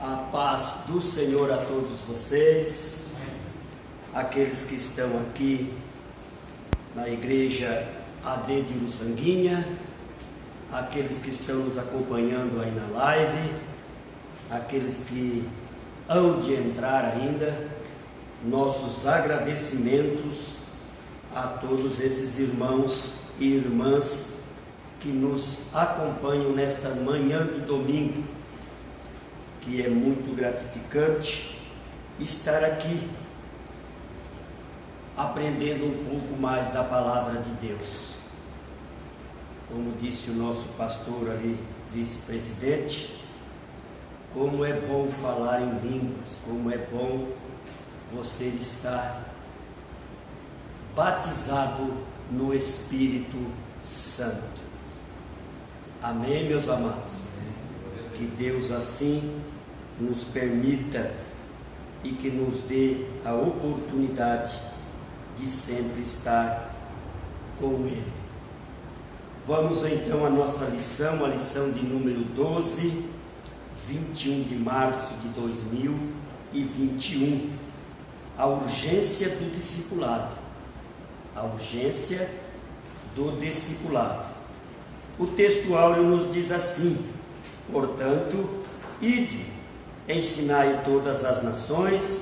A paz do Senhor a todos vocês, aqueles que estão aqui na igreja AD de Uruçanguinha, aqueles que estão nos acompanhando aí na live, aqueles que hão de entrar ainda, nossos agradecimentos a todos esses irmãos e irmãs que nos acompanham nesta manhã de domingo, que é muito gratificante estar aqui aprendendo um pouco mais da palavra de Deus. Como disse o nosso pastor ali, vice-presidente, como é bom falar em línguas, como é bom você estar batizado no Espírito Santo. Amém, meus amados? Que Deus assim nos permita e que nos dê a oportunidade de sempre estar com Ele. Vamos então à nossa lição, a lição de número 12, 21 de março de 2021. A urgência do discipulado. A urgência do discipulado. O texto áureo nos diz assim: portanto, ide, ensinai todas as nações,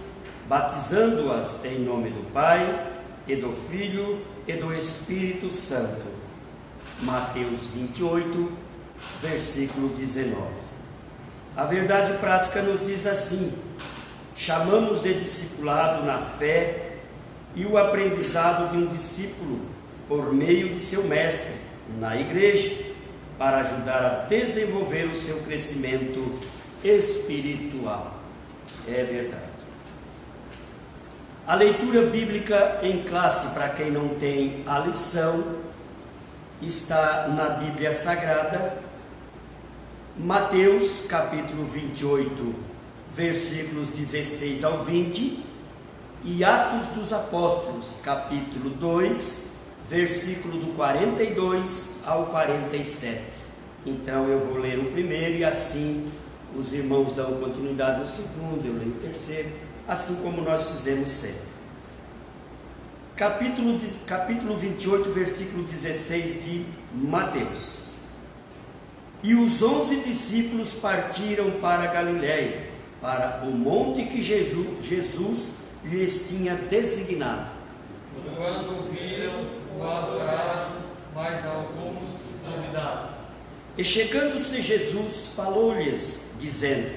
batizando-as em nome do Pai, e do Filho, e do Espírito Santo. Mateus 28, versículo 19. A verdade prática nos diz assim: chamamos de discipulado na fé e o aprendizado de um discípulo por meio de seu mestre na igreja, para ajudar a desenvolver o seu crescimento espiritual. É verdade. A leitura bíblica em classe, para quem não tem a lição, está na Bíblia Sagrada, Mateus capítulo 28, versículos 16 ao 20, e Atos dos Apóstolos, capítulo 2, versículo do 42 ao 47. Então eu vou ler o primeiro e assim os irmãos dão continuidade no segundo, eu leio o terceiro, assim como nós fizemos sempre. Capítulo 28, versículo 16 de Mateus. E os 11 discípulos partiram para Galiléia, para o monte que Jesus lhes tinha designado. Quando viram, o adoraram, mas alguns duvidaram. E chegando-se Jesus, falou-lhes, dizendo: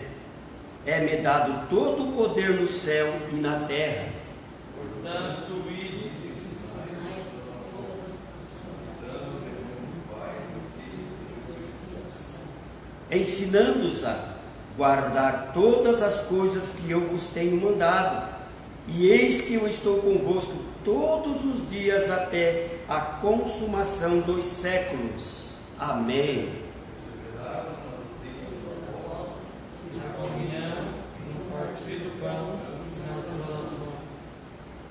é-me dado todo o poder no céu e na terra. Portanto, ide, ensinando-os a guardar todas as coisas que eu vos tenho mandado. E eis que eu estou convosco todos os dias até a consumação dos séculos. Amém.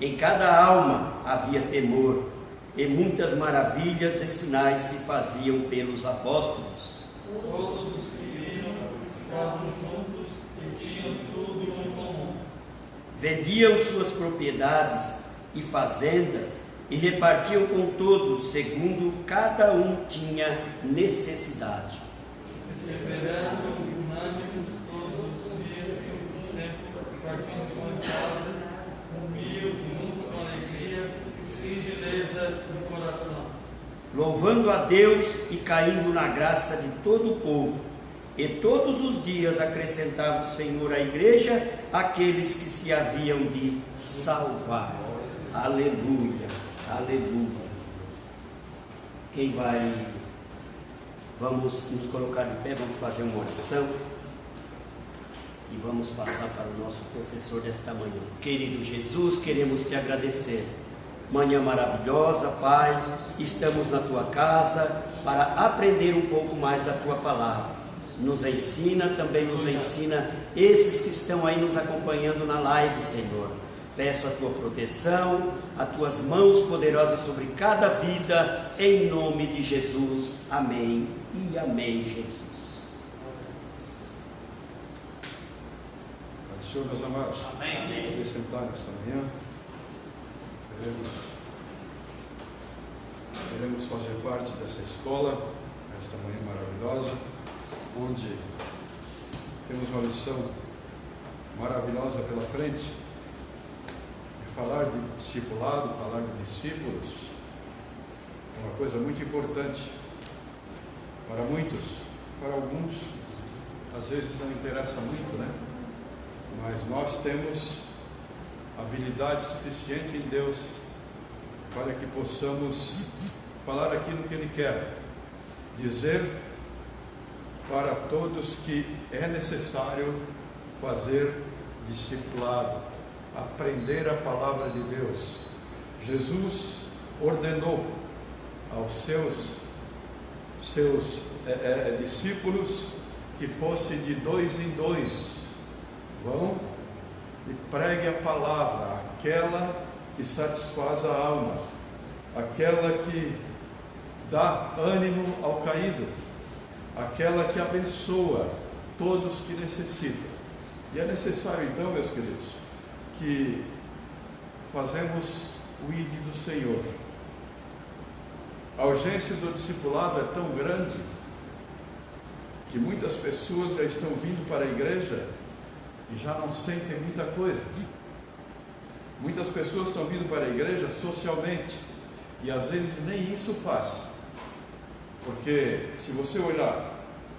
Em cada alma havia temor, e muitas maravilhas e sinais se faziam pelos apóstolos. todos os que viram estavam juntos e tinham tudo em comum. Vendiam suas propriedades e fazendas e repartiam com todos, segundo cada um tinha necessidade. Perseverando unânimes todos os dias no templo, partindo com casa, comiam junto com alegria e singeleza do coração, Louvando a Deus e caindo na graça de todo o povo. E todos os dias acrescentava o Senhor à igreja aqueles que se haviam de salvar. Aleluia, aleluia. Quem vai? Vamos nos colocar de pé, vamos fazer uma oração e vamos passar para o nosso professor desta manhã. Querido Jesus, queremos te agradecer. Manhã maravilhosa, Pai, estamos na tua casa para aprender um pouco mais da tua palavra. Nos ensina, também nos ensina esses que estão aí nos acompanhando na live, Senhor. Peço a tua proteção, as tuas mãos poderosas sobre cada vida, em nome de Jesus. Amém e amém, Jesus. Senhor, meus amados. Amém. Podem sentar nesta manhã. Queremos fazer parte dessa escola, esta manhã maravilhosa, onde temos uma lição maravilhosa pela frente. Falar de discipulado, falar de discípulos, é uma coisa muito importante para muitos, para alguns, às vezes não interessa muito, né? Mas nós temos habilidade suficiente em Deus para que possamos falar aquilo que Ele quer, dizer para todos que é necessário fazer discipulado, aprender a palavra de Deus. Jesus ordenou aos seus discípulos que fosse de 2 em 2. Vão e pregue a palavra, aquela que satisfaz a alma, aquela que dá ânimo ao caído, aquela que abençoa todos que necessitam. E é necessário então, meus queridos, que fazemos o ID do Senhor. A urgência do discipulado é tão grande que muitas pessoas já estão vindo para a igreja e já não sentem muita coisa. Muitas pessoas estão vindo para a igreja socialmente e às vezes nem isso faz, porque se você olhar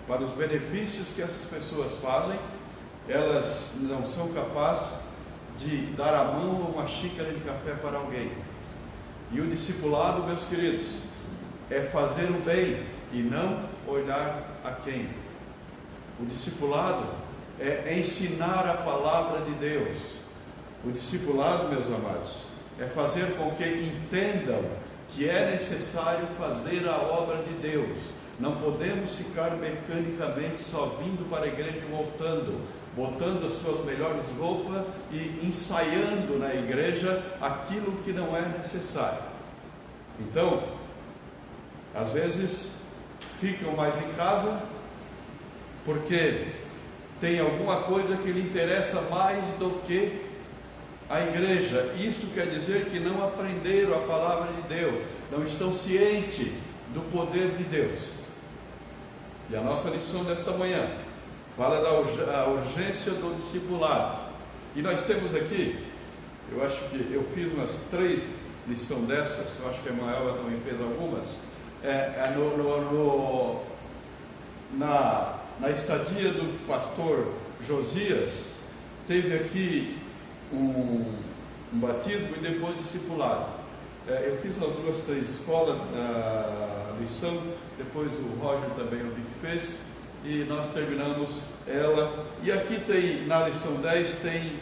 para os benefícios que essas pessoas fazem, elas não são capazes de dar a mão ou uma xícara de café para alguém. E o discipulado, meus queridos, é fazer o bem e não olhar a quem. O discipulado é ensinar a palavra de Deus. O discipulado, meus amados, é fazer com que entendam que é necessário fazer a obra de Deus. Não podemos ficar mecanicamente só vindo para a igreja e voltando, botando as suas melhores roupas e ensaiando na igreja aquilo que não é necessário. Então, às vezes ficam mais em casa porque tem alguma coisa que lhe interessa mais do que a igreja. Isso quer dizer que não aprenderam a palavra de Deus, não estão cientes do poder de Deus. E a nossa lição desta manhã fala da urgência do discipulado. E nós temos aqui, eu acho que eu fiz umas 3 lições dessas, eu acho que a Maela também fez algumas, na estadia do pastor Josias, teve aqui um batismo e depois discipulado. Eu fiz umas 2, 3 escolas da lição, depois o Roger também o que fez, e nós terminamos ela. E aqui tem, na lição 10, tem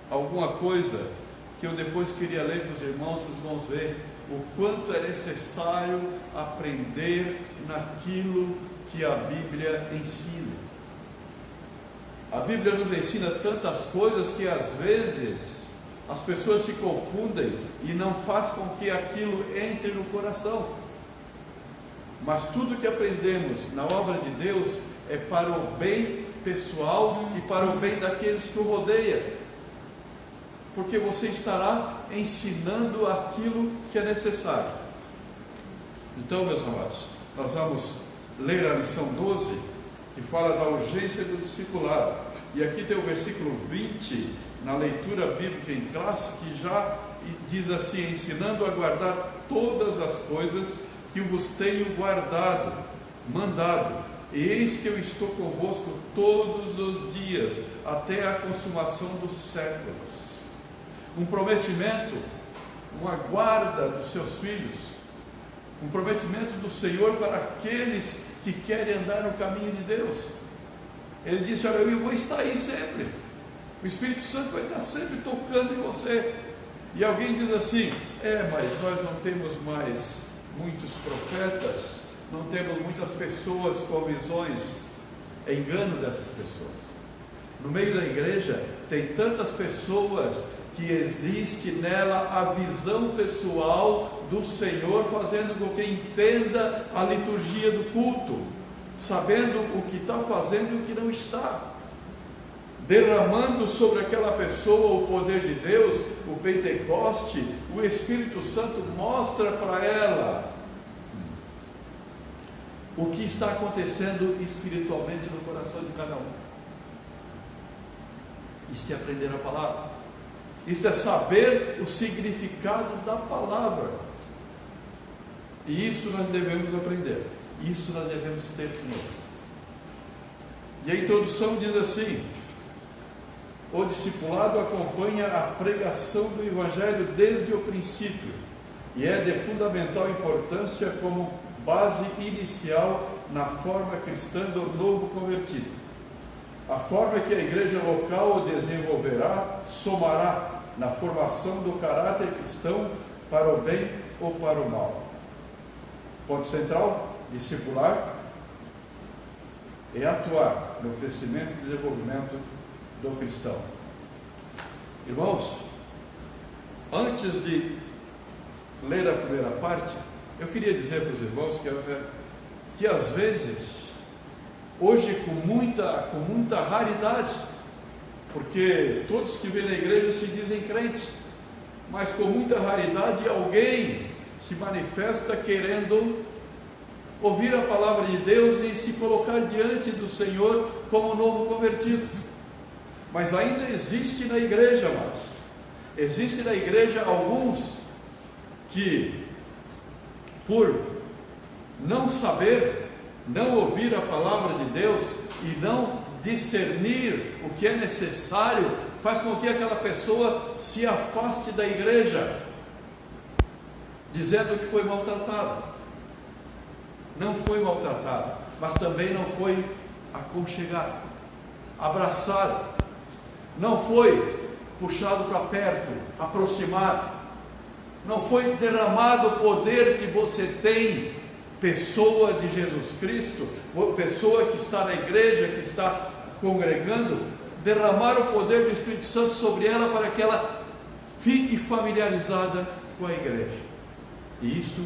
alguma coisa que eu depois queria ler para os irmãos ver o quanto é necessário aprender naquilo que a Bíblia ensina. A Bíblia nos ensina tantas coisas que às vezes as pessoas se confundem e não faz com que aquilo entre no coração. Mas tudo que aprendemos na obra de Deus é para o bem pessoal e para o bem daqueles que o rodeiam, porque você estará ensinando aquilo que é necessário. Então, meus amados, nós vamos ler a lição 12, que fala da urgência do discipulado. E aqui tem o versículo 20, na leitura bíblica em classe, que já diz assim: ensinando a guardar todas as coisas que vos tenho mandado, e eis que eu estou convosco todos os dias, até a consumação dos séculos. Um prometimento, uma guarda dos seus filhos, um prometimento do Senhor para aqueles que querem andar no caminho de Deus. Ele disse: olha, eu vou estar aí sempre, o Espírito Santo vai estar sempre tocando em você. E alguém diz assim: mas nós não temos mais muitos profetas, não temos muitas pessoas com visões. É engano dessas pessoas. No meio da igreja tem tantas pessoas que existe nela a visão pessoal do Senhor, fazendo com que entenda a liturgia do culto, sabendo o que está fazendo e o que não está. derramando sobre aquela pessoa o poder de Deus, o Pentecoste, o Espírito Santo mostra para ela o que está acontecendo espiritualmente no coração de cada um. Isto é aprender a palavra. Isto é saber o significado da palavra. E isto nós devemos aprender. Isto nós devemos ter conosco. E a introdução diz assim: o discipulado acompanha a pregação do Evangelho desde o princípio e é de fundamental importância como base inicial na forma cristã do novo convertido. A forma que a igreja local o desenvolverá somará na formação do caráter cristão para o bem ou para o mal. Ponto central: discipular é atuar no crescimento e desenvolvimento do cristão. Irmãos, antes de ler a primeira parte, eu queria dizer para os irmãos que às vezes, hoje com muita raridade, porque todos que vêm na igreja se dizem crentes, mas com muita raridade alguém se manifesta querendo ouvir a palavra de Deus e se colocar diante do Senhor como novo convertido. Mas ainda existe na igreja, amados, existe na igreja alguns que, por não saber, não ouvir a palavra de Deus e não discernir o que é necessário, faz com que aquela pessoa se afaste da igreja, dizendo que foi maltratada. Não foi maltratada, mas também não foi aconchegada, abraçada, não foi puxado para perto, aproximado, não foi derramado o poder que você tem, pessoa de Jesus Cristo, pessoa que está na igreja, que está congregando, derramar o poder do Espírito Santo sobre ela para que ela fique familiarizada com a igreja. E isto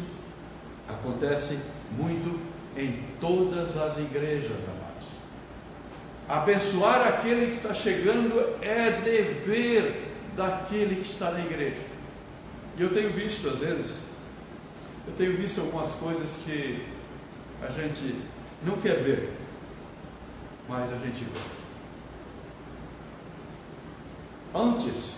acontece muito em todas as igrejas, amados. Abençoar aquele que está chegando é dever daquele que está na igreja. E eu tenho visto, às vezes, algumas coisas que a gente não quer ver, mas a gente vê. Antes,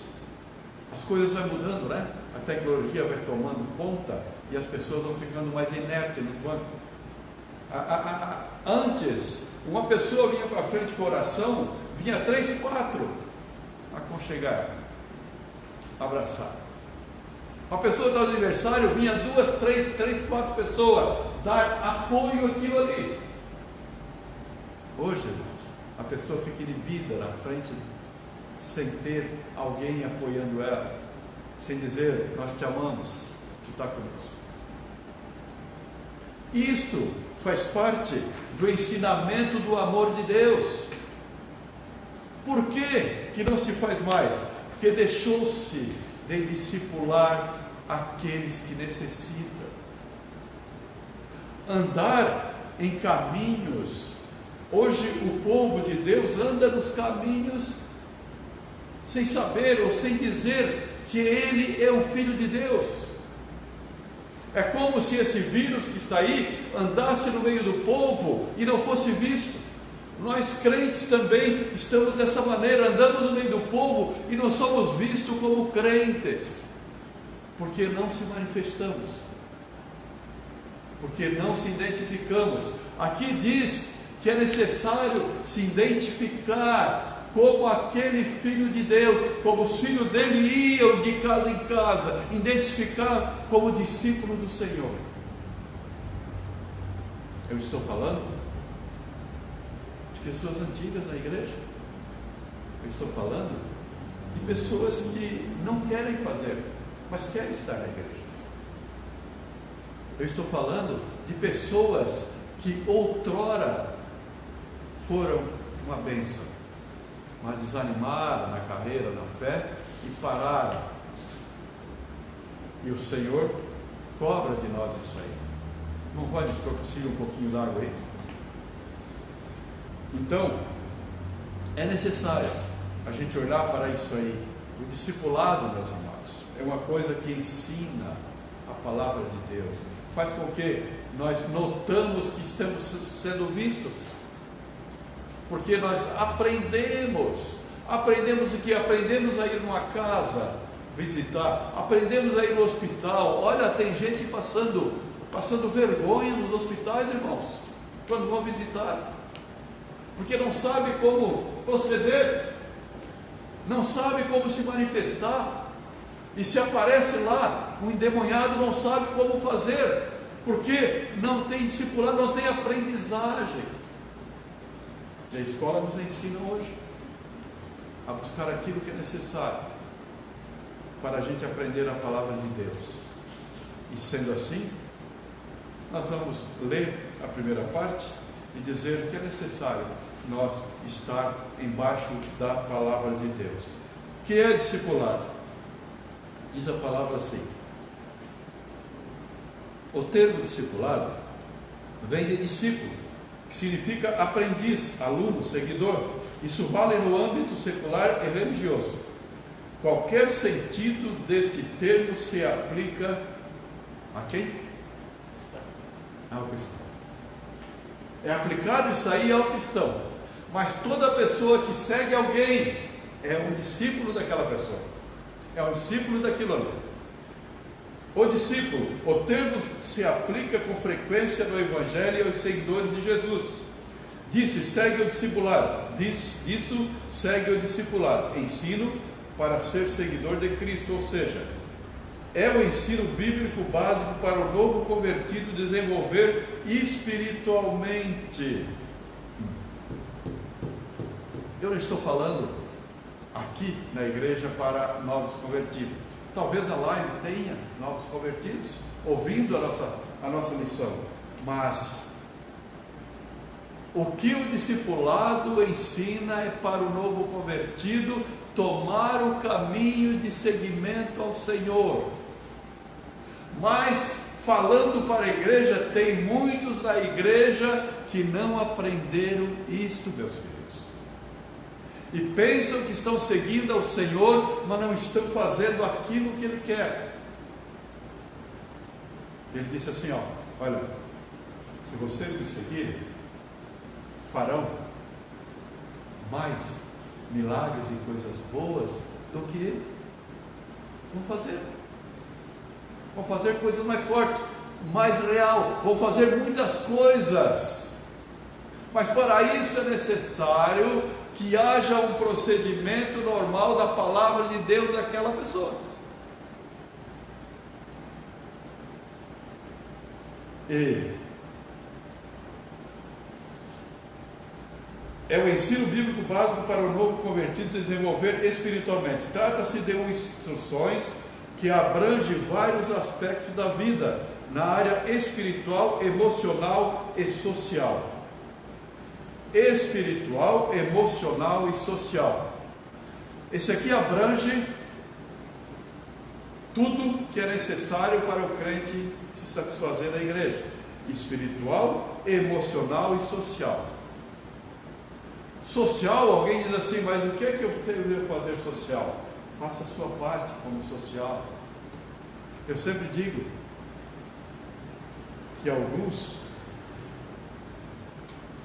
as coisas vão mudando, né? A tecnologia vai tomando conta e as pessoas vão ficando mais inertes nos bancos. Antes, uma pessoa vinha para frente com oração, vinha 3, 4 aconchegar, abraçar. Uma pessoa do aniversário, vinha 2, 3, 4 pessoas dar apoio àquilo ali. Hoje, irmãos, a pessoa fica inibida na frente, sem ter alguém apoiando ela, sem dizer: nós te amamos, tu está conosco. Isto faz parte do ensinamento do amor de Deus. Por que não se faz mais? Porque deixou-se de discipular aqueles que necessitam. Andar em caminhos. Hoje o povo de Deus anda nos caminhos sem saber ou sem dizer que ele é o Filho de Deus. É como se esse vírus que está aí andasse no meio do povo e não fosse visto. Nós crentes também estamos dessa maneira, andamos no meio do povo e não somos vistos como crentes, porque não se manifestamos, porque não se identificamos. Aqui diz que é necessário se identificar como aquele Filho de Deus, como os filhos dele iam de casa em casa, identificar como discípulo do Senhor. Eu estou falando de pessoas antigas na igreja, eu estou falando de pessoas que não querem fazer, mas querem estar na igreja. Eu estou falando de pessoas que outrora foram uma bênção, mas desanimaram na carreira, na fé e pararam. E o Senhor cobra de nós isso aí. Não pode, se for possível, um pouquinho d'água aí? Então, é necessário a gente olhar para isso aí. O discipulado, meus amados, é uma coisa que ensina a palavra de Deus, faz com que nós notamos que estamos sendo vistos, porque nós aprendemos o que? Aprendemos a ir numa casa visitar, aprendemos a ir no hospital. Olha, tem gente passando vergonha nos hospitais, irmãos, quando vão visitar, porque não sabe como proceder, não sabe como se manifestar, e se aparece lá um endemoniado, não sabe como fazer, porque não tem discipulado, não tem aprendizagem. E a escola nos ensina hoje a buscar aquilo que é necessário para a gente aprender a palavra de Deus. E sendo assim, nós vamos ler a primeira parte e dizer que é necessário nós estar embaixo da palavra de Deus. Que é discipulado? Diz a palavra assim: o termo discipulado vem de discípulo, que significa aprendiz, aluno, seguidor. Isso vale no âmbito secular e religioso. Qualquer sentido deste termo se aplica a quem? Ao cristão. É aplicado isso aí ao cristão. Mas toda pessoa que segue alguém é um discípulo daquela pessoa. É um discípulo daquilo ali. O discípulo, o termo se aplica com frequência no Evangelho aos seguidores de Jesus. Disse, segue o discipulado. Disso segue o discipulado. Ensino para ser seguidor de Cristo, ou seja, é o ensino bíblico básico para o novo convertido desenvolver espiritualmente. Eu não estou falando aqui na igreja para novos convertidos. Talvez a live tenha novos convertidos ouvindo a nossa lição, mas o que o discipulado ensina é para o novo convertido tomar o caminho de seguimento ao Senhor. Mas, falando para a igreja, tem muitos na igreja que não aprenderam isto, meus filhos, e pensam que estão seguindo ao Senhor, mas não estão fazendo aquilo que Ele quer. Ele disse assim, olha, se vocês me seguirem, farão mais milagres e coisas boas do que ele. Vão fazer coisas mais fortes, mais real, vão fazer muitas coisas, mas para isso é necessário que haja um procedimento normal da palavra de Deus naquela pessoa. E é o ensino bíblico básico para o novo convertido desenvolver espiritualmente. Trata-se de instruções que abrangem vários aspectos da vida, na área espiritual, emocional e social. Espiritual, emocional e social. Esse aqui abrange tudo que é necessário para o crente se satisfazer na igreja. Espiritual, emocional e social. Social, alguém diz assim, mas o que é que eu deveria fazer social? Faça a sua parte como social. Eu sempre digo que alguns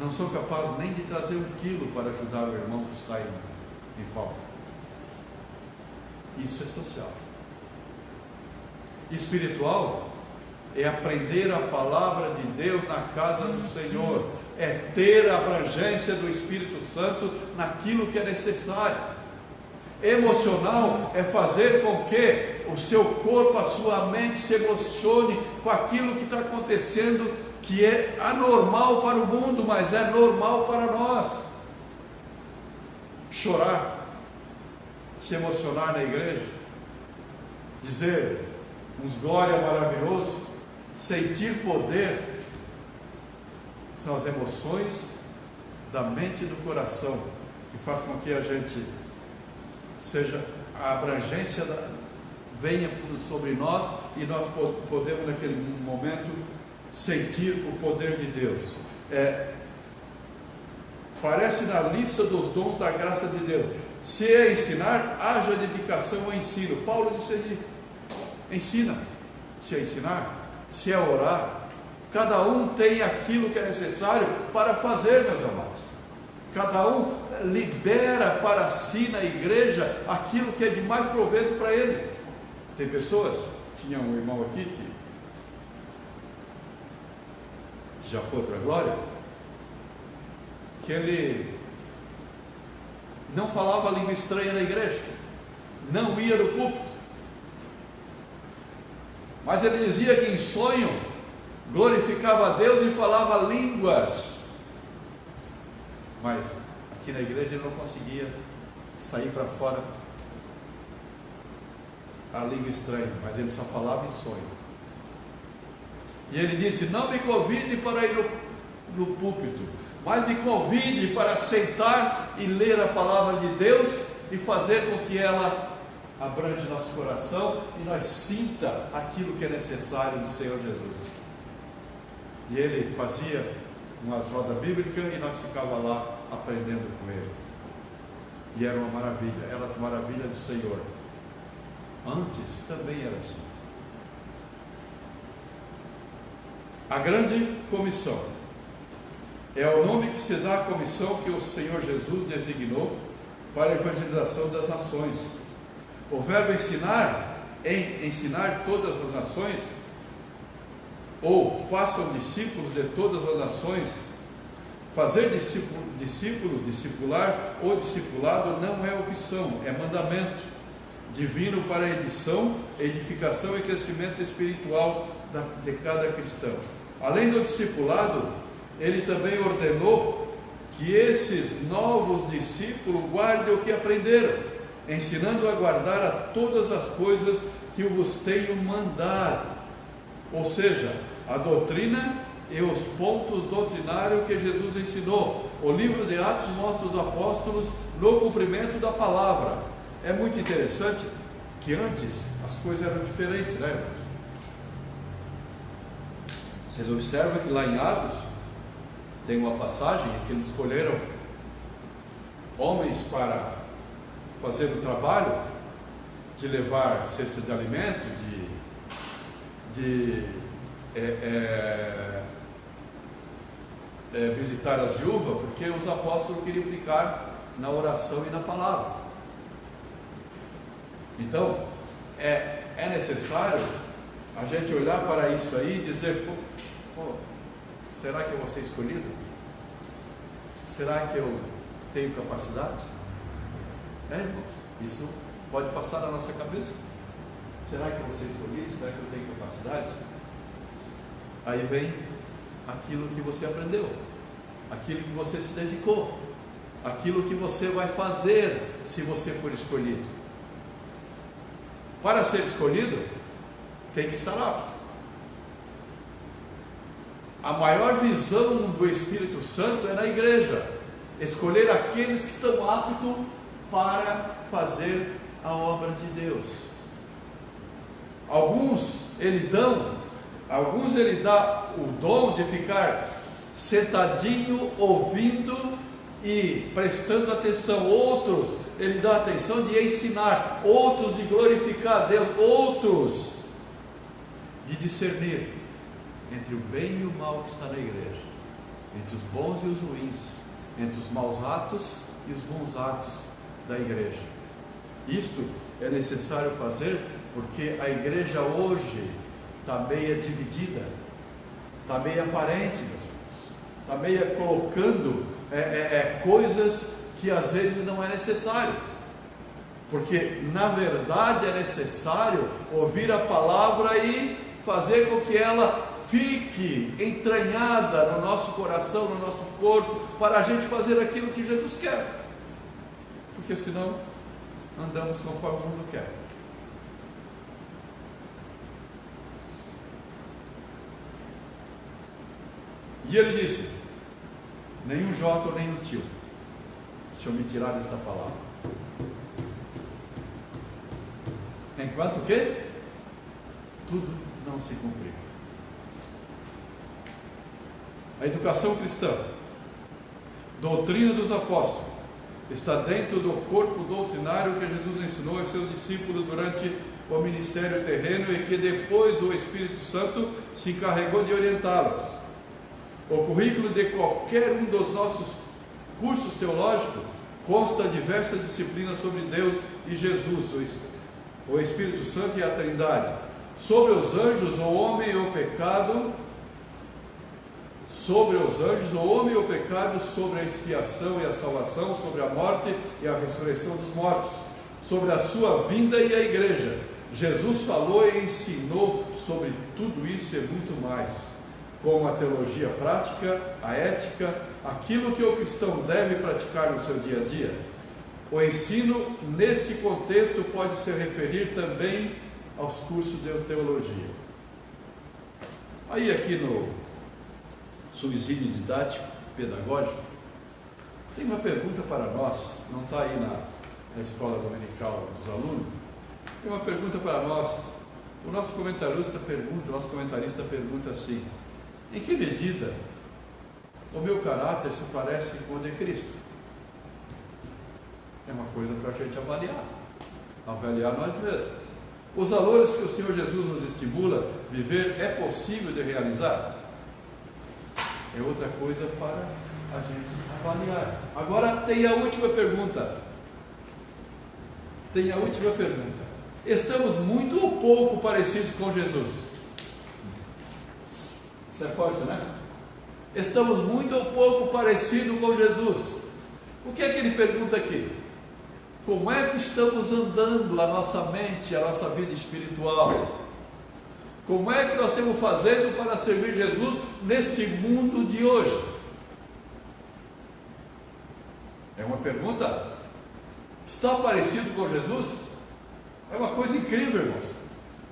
não são capazes nem de trazer 1 quilo para ajudar o irmão que está em falta. Isso é social. Espiritual é aprender a palavra de Deus na casa do Senhor, é ter a abrangência do Espírito Santo naquilo que é necessário. Emocional é fazer com que o seu corpo, a sua mente se emocione com aquilo que está acontecendo, que é anormal para o mundo, mas é normal para nós. Chorar, se emocionar na igreja, dizer uns glória maravilhoso, sentir poder, são as emoções da mente e do coração que faz com que a gente seja, a abrangência venha sobre nós e nós podemos naquele momento sentir o poder de Deus. Parece na lista dos dons da graça de Deus. Se é ensinar, haja dedicação ao ensino. Paulo disse ali, ensina. Se é ensinar, se é orar, cada um tem aquilo que é necessário para fazer, meus amados. Cada um libera para si na igreja aquilo que é de mais proveito para ele. Tem pessoas, tinha um irmão aqui que já foi para a glória, que ele não falava língua estranha na igreja, não ia no púlpito, mas ele dizia que em sonho glorificava a Deus e falava línguas, mas aqui na igreja ele não conseguia sair para fora a língua estranha, mas ele só falava em sonho. E ele disse: não me convide para ir no púlpito, mas me convide para sentar e ler a palavra de Deus e fazer com que ela abrange nosso coração e nós sinta aquilo que é necessário do Senhor Jesus. E ele fazia umas rodas bíblicas e nós ficávamos lá aprendendo com ele. E era uma maravilha, eram as maravilhas do Senhor. Antes também era assim. A grande comissão é o nome que se dá à comissão que o Senhor Jesus designou para a evangelização das nações. O verbo ensinar, em ensinar todas as nações, ou façam discípulos de todas as nações. Fazer discípulos, discipular ou discipulado não é opção, é mandamento divino para a edificação e crescimento espiritual de cada cristão. Além do discipulado, ele também ordenou que esses novos discípulos guardem o que aprenderam, ensinando a guardar a todas as coisas que eu vos tenho mandado. Ou seja, a doutrina e os pontos doutrinários que Jesus ensinou. O livro de Atos mostra os apóstolos no cumprimento da palavra. É muito interessante que antes as coisas eram diferentes, né, irmãos? Vocês observam que lá em Atos tem uma passagem em que eles escolheram homens para fazer o trabalho de levar cesta de alimento, visitar as viúvas, porque os apóstolos queriam ficar na oração e na palavra. Então, é necessário a gente olhar para isso aí e dizer: pô, será que eu vou ser escolhido? Será que eu tenho capacidade? Irmãos, isso pode passar na nossa cabeça. Será que eu vou ser escolhido? Será que eu tenho capacidade? Aí vem aquilo que você aprendeu, aquilo que você se dedicou, aquilo que você vai fazer se você for escolhido. Para ser escolhido, tem que estar apto. A maior visão do Espírito Santo é na igreja, escolher aqueles que estão aptos para fazer a obra de Deus. Alguns ele dá o dom de ficar sentadinho, ouvindo e prestando atenção. Outros ele dá atenção de ensinar, outros de glorificar a Deus, outros de discernir entre o bem e o mal que está na igreja, entre os bons e os ruins, entre os maus atos e os bons atos da igreja. Isto é necessário fazer porque a igreja hoje está meia dividida, está meia aparente, meus irmãos, está meia colocando coisas que às vezes não é necessário, porque na verdade é necessário ouvir a palavra e fazer com que ela fique entranhada no nosso coração, no nosso corpo, para a gente fazer aquilo que Jesus quer, porque senão andamos conforme o mundo quer. E ele disse: nenhum jota ou nenhum tio. Se eu me tirar desta palavra, enquanto que tudo não se cumprir. A educação cristã, doutrina dos apóstolos, está dentro do corpo doutrinário que Jesus ensinou aos seus discípulos durante o ministério terreno e que depois o Espírito Santo se encarregou de orientá-los. O currículo de qualquer um dos nossos cursos teológicos consta de diversas disciplinas sobre Deus e Jesus, o Espírito Santo e a Trindade, sobre os anjos, o homem e o pecado, sobre a expiação e a salvação, sobre a morte e a ressurreição dos mortos, sobre a sua vinda e a igreja. Jesus falou e ensinou sobre tudo isso e muito mais, como a teologia prática, a ética, aquilo que o cristão deve praticar no seu dia a dia. O ensino neste contexto pode se referir também aos cursos de teologia. Aí aqui no subsídio didático, pedagógico, tem uma pergunta para nós, não está aí na escola dominical dos alunos, tem uma pergunta para nós. O nosso comentarista pergunta assim: em que medida o meu caráter se parece com o de Cristo? É uma coisa para a gente avaliar nós mesmos. Os valores que o Senhor Jesus nos estimula a viver é possível de realizar? É outra coisa para a gente avaliar. Agora tem a última pergunta. Estamos muito ou pouco parecidos com Jesus? Isso é forte, né? Estamos muito ou pouco parecidos com Jesus. O que é que ele pergunta aqui? Como é que estamos andando a nossa mente, a nossa vida espiritual? Como é que nós estamos fazendo para servir Jesus neste mundo de hoje? É uma pergunta. Está parecido com Jesus? É uma coisa incrível, irmãos.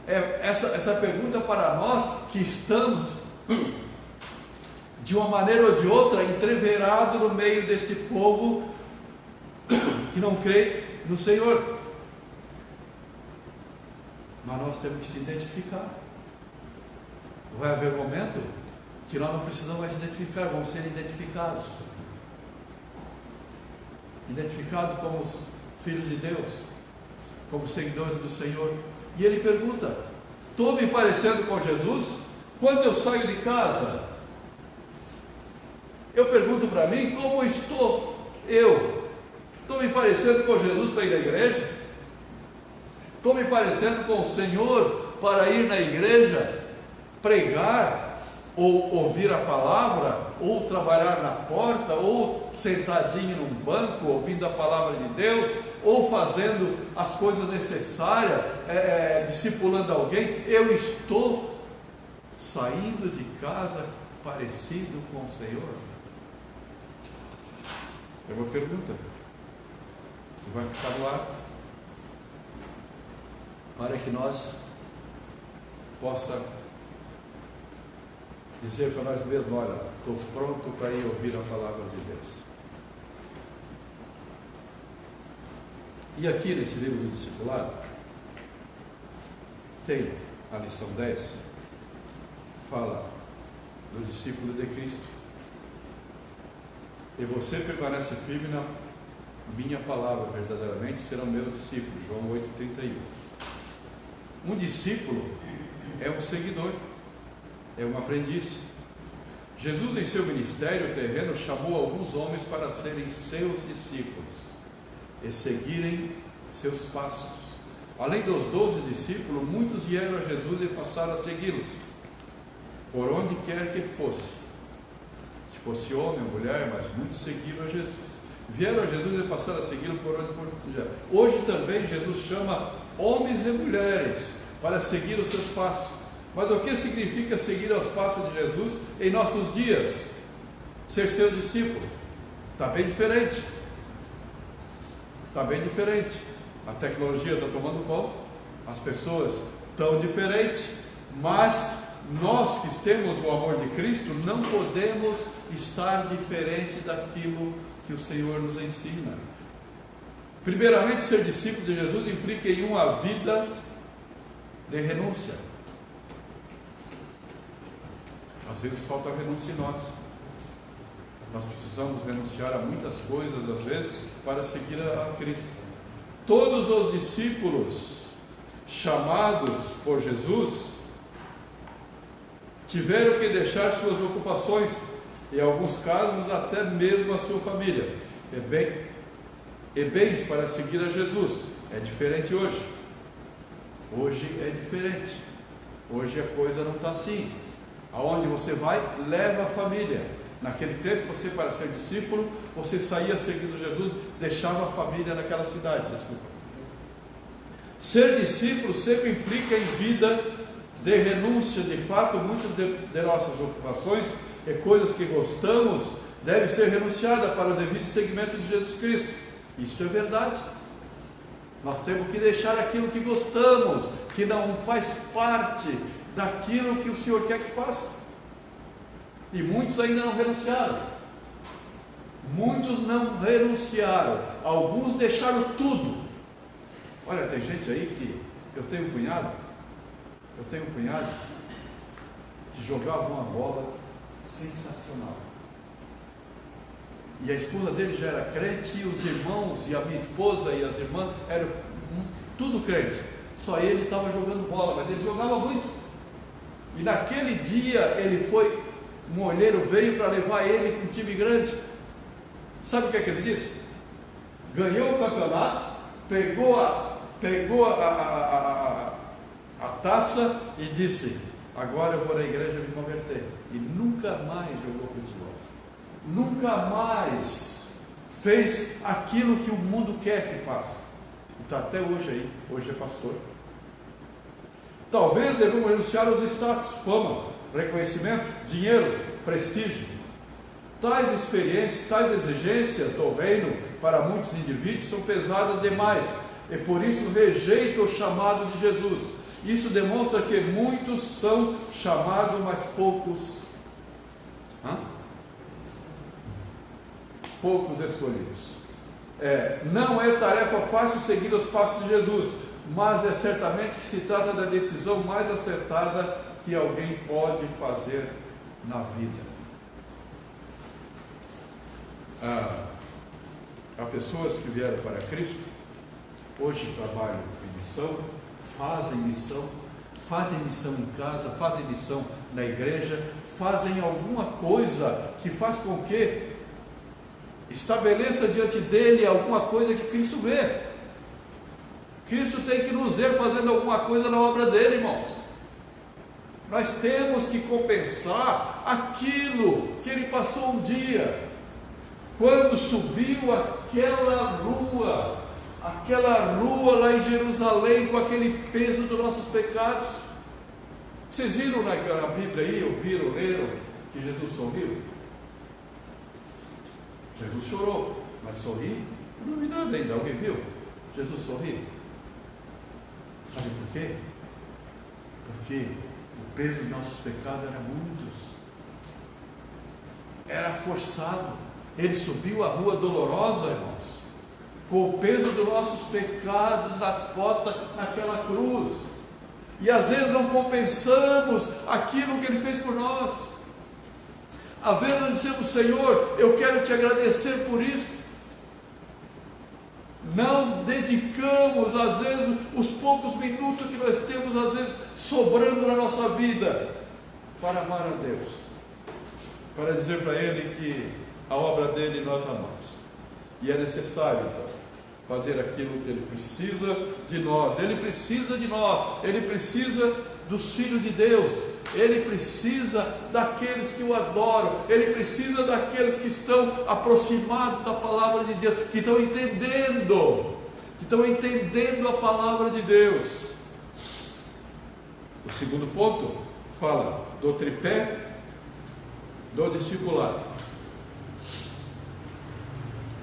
Essa pergunta para nós que estamos, de uma maneira ou de outra, entreverados no meio deste povo que não crê no Senhor. Mas nós temos que se identificar. Vai haver um momento que nós não precisamos mais se identificar, vamos ser identificados. Identificados como os filhos de Deus, como seguidores do Senhor. E ele pergunta: estou me parecendo com Jesus? Quando eu saio de casa, eu pergunto para mim, como estou eu? Estou me parecendo com Jesus para ir à igreja? Estou me parecendo com o Senhor para ir na igreja, pregar, ou ouvir a palavra, ou trabalhar na porta, ou sentadinho num banco, ouvindo a palavra de Deus, ou fazendo as coisas necessárias, discipulando alguém? Eu estou saindo de casa parecido com o Senhor? É uma pergunta que vai ficar no ar, para que nós possa dizer para nós mesmos: olha, estou pronto para ir ouvir a palavra de Deus. E aqui nesse livro do discipulado tem a lição 10, fala do discípulo de Cristo. E você permanece firme na minha palavra, verdadeiramente serão meus discípulos. João 8,31. Um discípulo é um seguidor, é um aprendiz. Jesus, em seu ministério terreno, chamou alguns homens para serem seus discípulos e seguirem seus passos. Além dos 12 discípulos, muitos vieram a Jesus e passaram a segui-los, por onde quer que fosse. Se fosse homem ou mulher, mas muitos seguiram a Jesus. Vieram a Jesus e passaram a segui-lo por onde for. Hoje também Jesus chama homens e mulheres para seguir os seus passos. Mas o que significa seguir os passos de Jesus em nossos dias? Ser seu discípulo? Está bem diferente. Está bem diferente. A tecnologia está tomando conta, as pessoas estão diferentes, mas nós que temos o amor de Cristo não podemos estar diferente daquilo que o Senhor nos ensina. Primeiramente, ser discípulo de Jesus implica em uma vida de renúncia. Às vezes falta renúncia em nós. Nós precisamos renunciar a muitas coisas, às vezes, para seguir a Cristo. Todos os discípulos chamados por Jesus tiveram que deixar suas ocupações, em alguns casos até mesmo a sua família, e bens para seguir a Jesus. É diferente hoje. Hoje é diferente. Hoje a coisa não está assim. Aonde você vai, leva a família. Naquele tempo, você, para ser discípulo, você saía seguindo Jesus, deixava a família naquela cidade. Desculpa. Ser discípulo sempre implica em vida de renúncia. De fato, muitas de nossas ocupações e coisas que gostamos devem ser renunciadas para o devido seguimento de Jesus Cristo. Isso é verdade. Nós temos que deixar aquilo que gostamos, que não faz parte daquilo que o Senhor quer que faça. E muitos ainda não renunciaram. Muitos não renunciaram. Alguns deixaram tudo. Olha, tem gente aí que... Eu tenho um cunhado que jogava uma bola sensacional. E a esposa dele já era crente, e os irmãos, e a minha esposa e as irmãs eram tudo crente. Só ele estava jogando bola, mas ele jogava muito. E naquele dia um olheiro veio para levar ele para um time grande. Sabe o que é que ele disse? Ganhou o campeonato, pegou a taça e disse: agora eu vou na igreja me converter. E nunca mais jogou futebol. Nunca mais fez aquilo que o mundo quer que faça. E está até hoje aí. Hoje é pastor. Talvez devamos renunciar aos status, fama, reconhecimento, dinheiro, prestígio. Tais experiências, tais exigências do reino para muitos indivíduos são pesadas demais, e por isso rejeitam o chamado de Jesus. Isso demonstra que muitos são chamados, mas poucos escolhidos. Não é tarefa fácil seguir os passos de Jesus, mas é certamente que se trata da decisão mais acertada que alguém pode fazer na vida. Há pessoas que vieram para Cristo, hoje trabalham em missão, fazem missão em casa, fazem missão na igreja, fazem alguma coisa que faz com que estabeleça diante dele alguma coisa que Cristo vê. Cristo tem que nos ver fazendo alguma coisa na obra dele, irmãos. Nós temos que compensar aquilo que ele passou um dia, quando subiu aquela rua lá em Jerusalém, com aquele peso dos nossos pecados. Vocês viram na Bíblia aí, leram que Jesus sorriu? Jesus chorou, mas sorriu? Eu não vi nada ainda, alguém viu? Jesus sorriu. Sabe por quê? Porque o peso de nossos pecados era muitos, era forçado. Ele subiu a rua dolorosa, irmãos, com o peso dos nossos pecados nas costas, naquela cruz. E às vezes não compensamos aquilo que ele fez por nós. Às vezes nós dizemos: Senhor, eu quero te agradecer por isso. Não dedicamos, às vezes, os poucos minutos que nós temos, às vezes, sobrando na nossa vida, para amar a Deus, para dizer para Ele que a obra dele nós amamos. E é necessário, então, fazer aquilo que Ele precisa de nós. Ele precisa de nós, Ele precisa dos filhos de Deus, Ele precisa daqueles que o adoram, Ele precisa daqueles que estão aproximados da palavra de Deus, que estão entendendo a palavra de Deus. O segundo ponto fala do tripé do discipulado.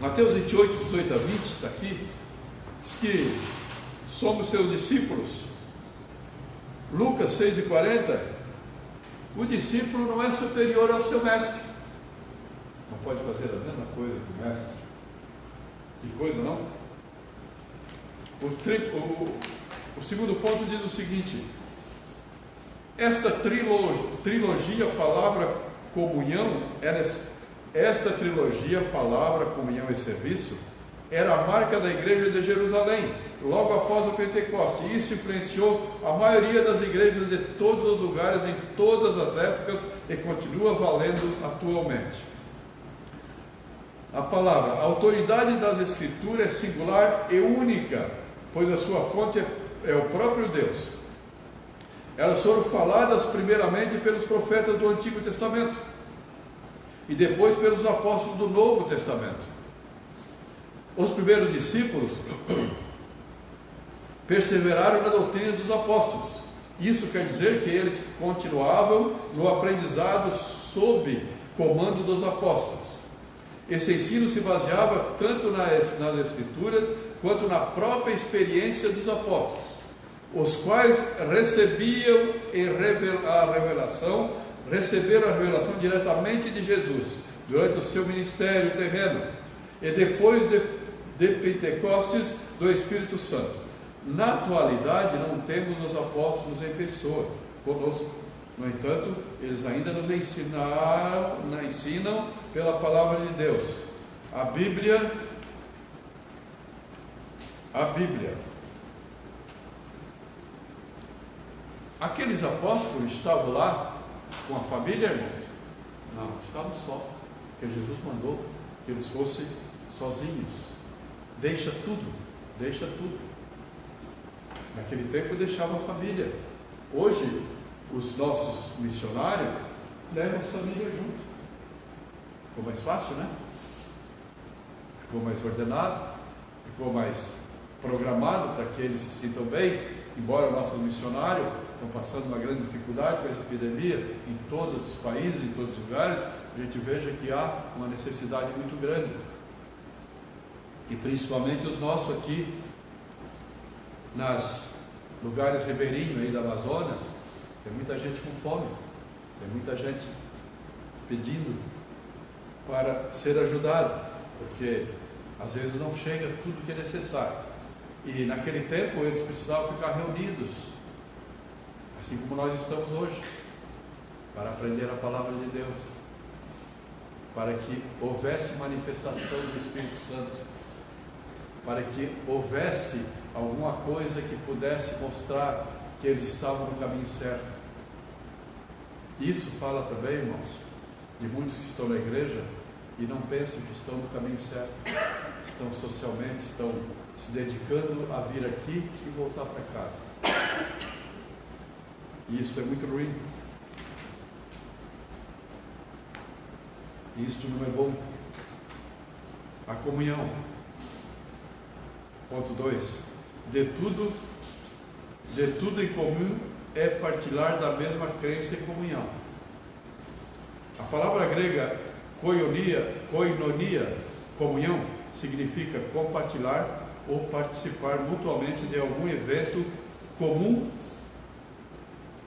Mateus 28, 18 a 20, está aqui, diz que somos seus discípulos. Lucas 6 e 40, o discípulo não é superior ao seu mestre. Não pode fazer a mesma coisa que o mestre. Que coisa, não? O segundo ponto diz o seguinte: esta trilogia, a palavra comunhão, esta trilogia, palavra, comunhão e serviço, era a marca da igreja de Jerusalém, logo após o Pentecoste. Isso influenciou a maioria das igrejas de todos os lugares, em todas as épocas, e continua valendo atualmente. A palavra, a autoridade das Escrituras é singular e única, pois a sua fonte é o próprio Deus. Elas foram faladas primeiramente pelos profetas do Antigo Testamento e depois pelos apóstolos do Novo Testamento. Os primeiros discípulos perseveraram na doutrina dos apóstolos. Isso quer dizer que eles continuavam no aprendizado sob comando dos apóstolos. Esse ensino se baseava tanto nas Escrituras quanto na própria experiência dos apóstolos, os quais receberam a revelação diretamente de Jesus durante o seu ministério terreno e depois de Pentecostes do Espírito Santo. Na atualidade não temos os apóstolos em pessoa conosco. No entanto, eles ainda nos ensinam pela palavra de Deus. A Bíblia. Aqueles apóstolos estavam lá com a família, irmãos? Não, estavam só, porque Jesus mandou que eles fossem sozinhos. Deixa tudo. Naquele tempo deixava a família. Hoje, os nossos missionários levam a família junto. Ficou mais fácil, né? Ficou mais ordenado, ficou mais programado para que eles se sintam bem, embora nossos missionários estão passando uma grande dificuldade com essa epidemia em todos os países, em todos os lugares. A gente veja que há uma necessidade muito grande. E principalmente os nossos aqui, nos lugares ribeirinhos aí da Amazonas, tem muita gente com fome, tem muita gente pedindo para ser ajudado, porque às vezes não chega tudo que é necessário. E naquele tempo eles precisavam ficar reunidos, assim como nós estamos hoje, para aprender a palavra de Deus, para que houvesse manifestação do Espírito Santo, para que houvesse alguma coisa que pudesse mostrar que eles estavam no caminho certo. Isso fala também, irmãos, de muitos que estão na igreja e não pensam que estão no caminho certo, estão socialmente, estão se dedicando a vir aqui e voltar para casa. E isso é muito ruim. Isto não é bom. A comunhão. Ponto 2. De tudo em comum é partilhar da mesma crença e comunhão. A palavra grega koinonia, comunhão, significa compartilhar ou participar mutuamente de algum evento comum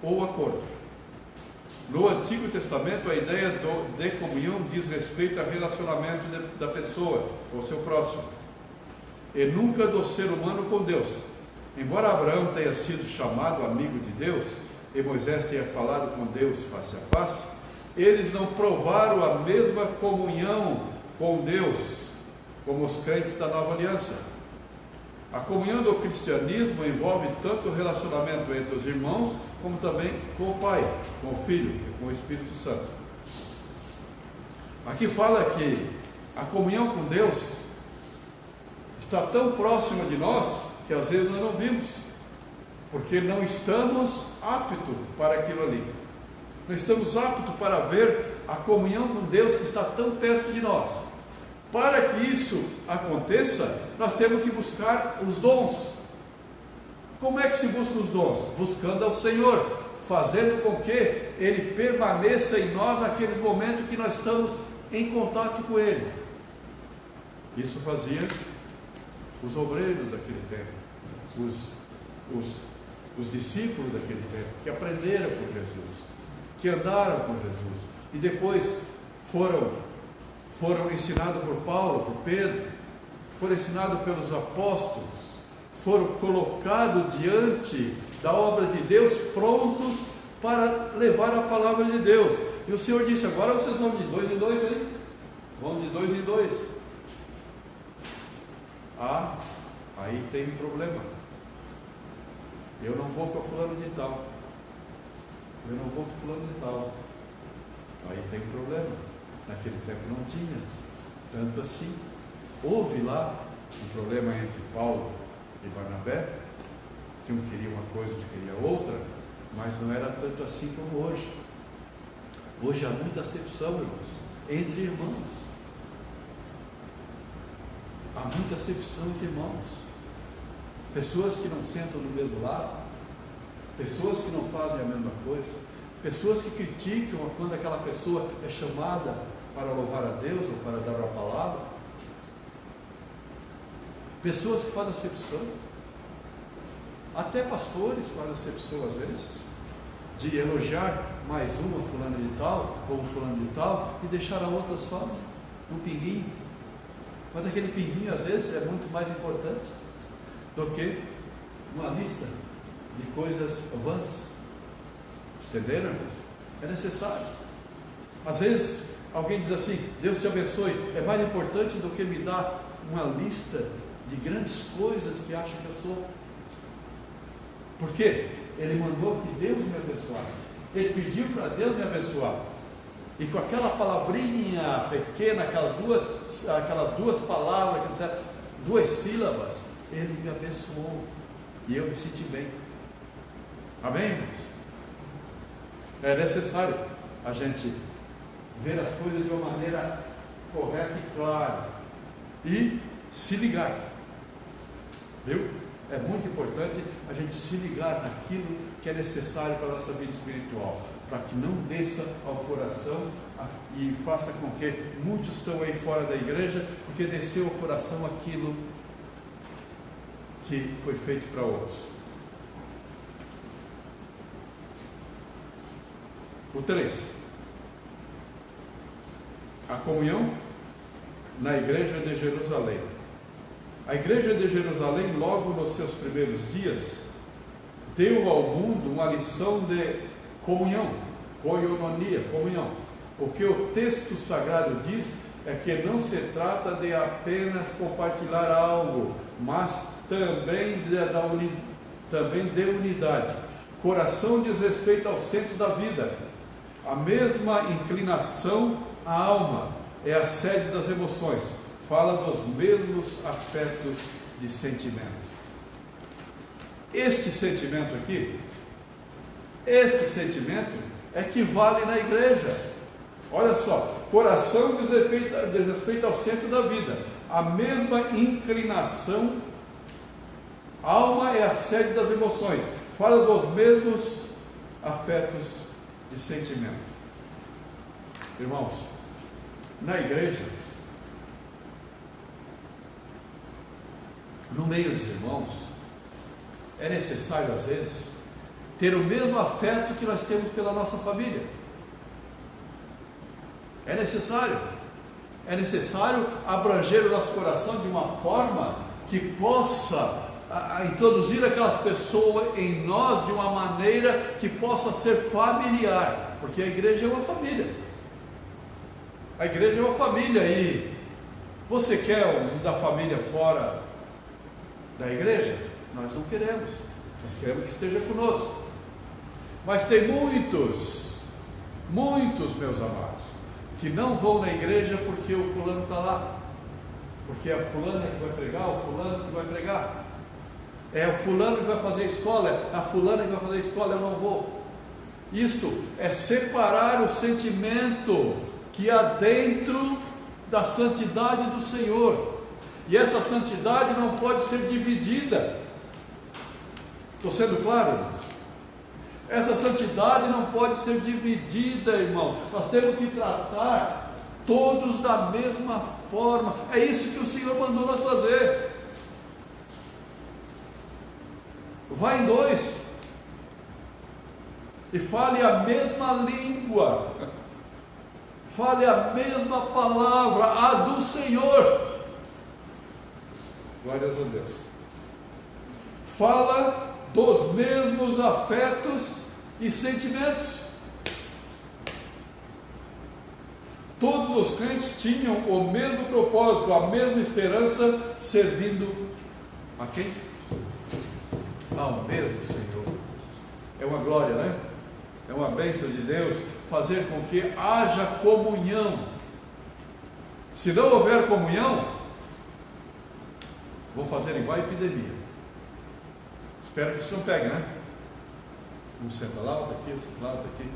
ou acordo. No Antigo Testamento, a ideia de comunhão diz respeito ao relacionamento da pessoa com o seu próximo, e nunca do ser humano com Deus. Embora Abraão tenha sido chamado amigo de Deus, e Moisés tenha falado com Deus face a face, eles não provaram a mesma comunhão com Deus, como os crentes da Nova Aliança. A comunhão do cristianismo envolve tanto o relacionamento entre os irmãos, como também com o Pai, com o Filho e com o Espírito Santo. Aqui fala que a comunhão com Deus está tão próxima de nós, que às vezes nós não vimos, porque não estamos aptos para aquilo ali. Não estamos aptos para ver a comunhão com Deus que está tão perto de nós. Para que isso aconteça, nós temos que buscar os dons. Como é que se busca os dons? Buscando ao Senhor, fazendo com que Ele permaneça em nós naqueles momentos que nós estamos em contato com Ele. Isso fazia os obreiros daquele tempo, os discípulos daquele tempo, que aprenderam com Jesus, que andaram com Jesus, e depois foram ensinados por Paulo, por Pedro, foram ensinados pelos apóstolos, foram colocados diante da obra de Deus, prontos para levar a palavra de Deus. E o Senhor disse: agora vocês vão de 2 em 2 aí, vão de 2 em 2. Ah, aí tem um problema. Eu não vou com a fulano de tal. Eu não vou com fulano de tal. Aí tem um problema. Naquele tempo não tinha tanto assim. Houve lá um problema entre Paulo e Barnabé, que um queria uma coisa, outro queria outra, mas não era tanto assim como hoje. Hoje há muita acepção, irmãos, entre irmãos. Há muita acepção entre irmãos. Pessoas que não sentam do mesmo lado, pessoas que não fazem a mesma coisa, pessoas que criticam quando aquela pessoa é chamada para louvar a Deus ou para dar a palavra, pessoas que fazem acepção, até pastores fazem acepção às vezes, de elogiar mais uma fulana de tal, ou um fulano de tal, e deixar a outra só um pinguinho, mas aquele pinguinho às vezes é muito mais importante do que uma lista de coisas vãs. Entenderam? É necessário. Às vezes alguém diz assim: Deus te abençoe, é mais importante do que me dar uma lista de grandes coisas que acha que eu sou. Por quê? Ele mandou que Deus me abençoasse. Ele pediu para Deus me abençoar. E com aquela palavrinha pequena, aquelas duas palavras, que disseram, 2 sílabas, Ele me abençoou. E eu me senti bem. Amém, irmãos? É necessário a gente ver as coisas de uma maneira correta e clara. E se ligar. Viu? É muito importante a gente se ligar naquilo que é necessário para a nossa vida espiritual, para que não desça ao coração e faça com que muitos estão aí fora da igreja, porque desceu ao coração aquilo que foi feito para outros. O 3. A comunhão na igreja de Jerusalém. A igreja de Jerusalém, logo nos seus primeiros dias, deu ao mundo uma lição de comunhão, koinonia, comunhão. O que o texto sagrado diz é que não se trata de apenas compartilhar algo, mas também de unidade. Coração diz respeito ao centro da vida. A mesma inclinação à alma é a sede das emoções. Fala dos mesmos afetos de sentimento. Este sentimento aqui, é que vale na igreja. Olha só, coração diz respeito ao centro da vida. A mesma inclinação, alma é a sede das emoções. Fala dos mesmos afetos de sentimento. Irmãos, na igreja, no meio dos irmãos, é necessário às vezes ter o mesmo afeto que nós temos pela nossa família. É necessário abranger o nosso coração de uma forma que possa introduzir aquelas pessoas em nós de uma maneira que possa ser familiar, porque a igreja é uma família. A igreja é uma família. E você quer um da família fora da igreja? Nós não queremos. Nós queremos que esteja conosco. Mas tem muitos, meus amados, que não vão na igreja porque o fulano está lá, porque é a fulana que vai pregar, o fulano que vai pregar, é o fulano que vai fazer a escola, é a fulana que vai fazer a escola, eu não vou. Isto é separar o sentimento que há dentro da santidade do Senhor, e essa santidade não pode ser dividida. Estou sendo claro, irmãos? Essa santidade não pode ser dividida, irmão. Nós temos que tratar todos da mesma forma. É isso que o Senhor mandou nós fazer. Vá em 2 e fale a mesma língua, fale a mesma palavra, a do Senhor. Glórias a Deus. Fala dos mesmos afetos e sentimentos. Todos os crentes tinham o mesmo propósito, a mesma esperança, servindo a quem? Ao mesmo Senhor. É uma glória, né? É uma bênção de Deus fazer com que haja comunhão. Se não houver comunhão, vão fazer igual a epidemia. Espero que isso não pegue, né? Um senta lá, outro aqui, outro lá, outro aqui.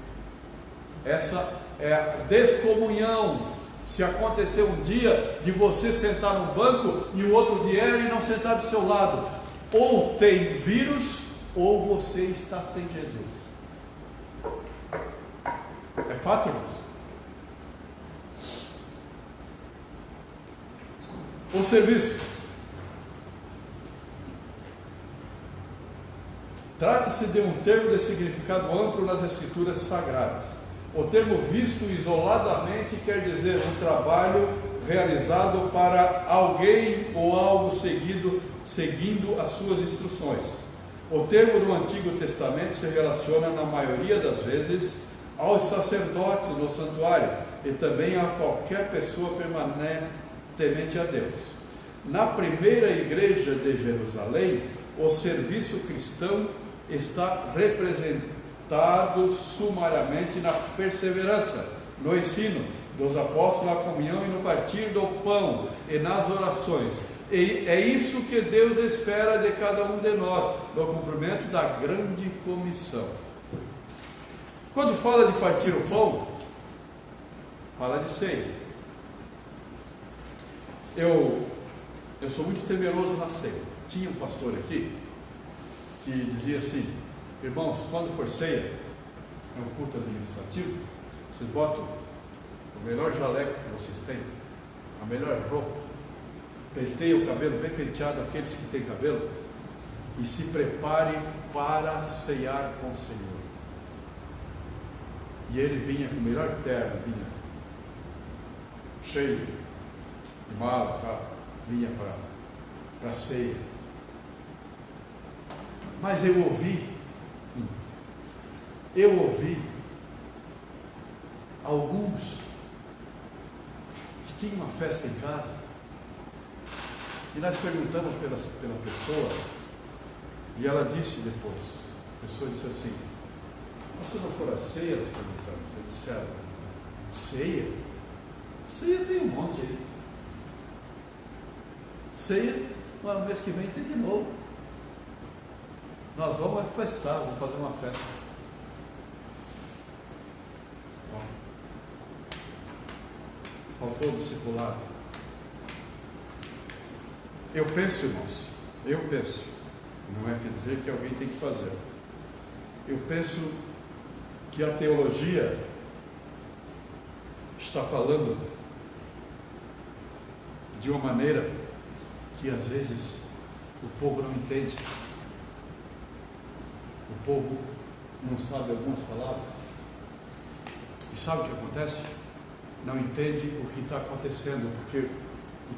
Essa é a descomunhão. Se acontecer um dia de você sentar num banco e o outro vier e não sentar do seu lado, ou tem vírus, ou você está sem Jesus. É fato, irmãos? O serviço. Trata-se de um termo de significado amplo nas Escrituras Sagradas. O termo visto isoladamente quer dizer um trabalho realizado para alguém ou algo seguindo as suas instruções. O termo no Antigo Testamento se relaciona, na maioria das vezes, aos sacerdotes no santuário e também a qualquer pessoa temente a Deus. Na primeira igreja de Jerusalém, o serviço cristão está representado sumariamente na perseverança, no ensino dos apóstolos, na comunhão e no partir do pão e nas orações. E é isso que Deus espera de cada um de nós, no cumprimento da grande comissão. Quando fala de partir o pão, fala de ceia. Eu sou muito temeroso na ceia. Tinha um pastor aqui que dizia assim: irmãos, quando for ceia, é um culto administrativo, vocês botam o melhor jaleco que vocês têm, a melhor roupa, penteiem o cabelo bem penteado, aqueles que têm cabelo, e se preparem para ceiar com o Senhor. E ele vinha com o melhor terno, vinha cheio de mala, vinha para a ceia. Mas eu ouvi alguns que tinham uma festa em casa, e nós perguntamos pela pessoa, e ela disse depois, a pessoa disse assim: se não for a ceia, nós perguntamos, eles disseram: ceia? Ceia tem um monte aí. Ceia, no mês que vem tem de novo. Nós vamos festar, vamos fazer uma festa. Bom, faltou o discipulado. Eu penso, irmãos, não é quer dizer que alguém tem que fazer. Eu penso que a teologia está falando de uma maneira que às vezes o povo não entende. O povo não sabe algumas palavras. E sabe o que acontece? Não entende o que está acontecendo, porque o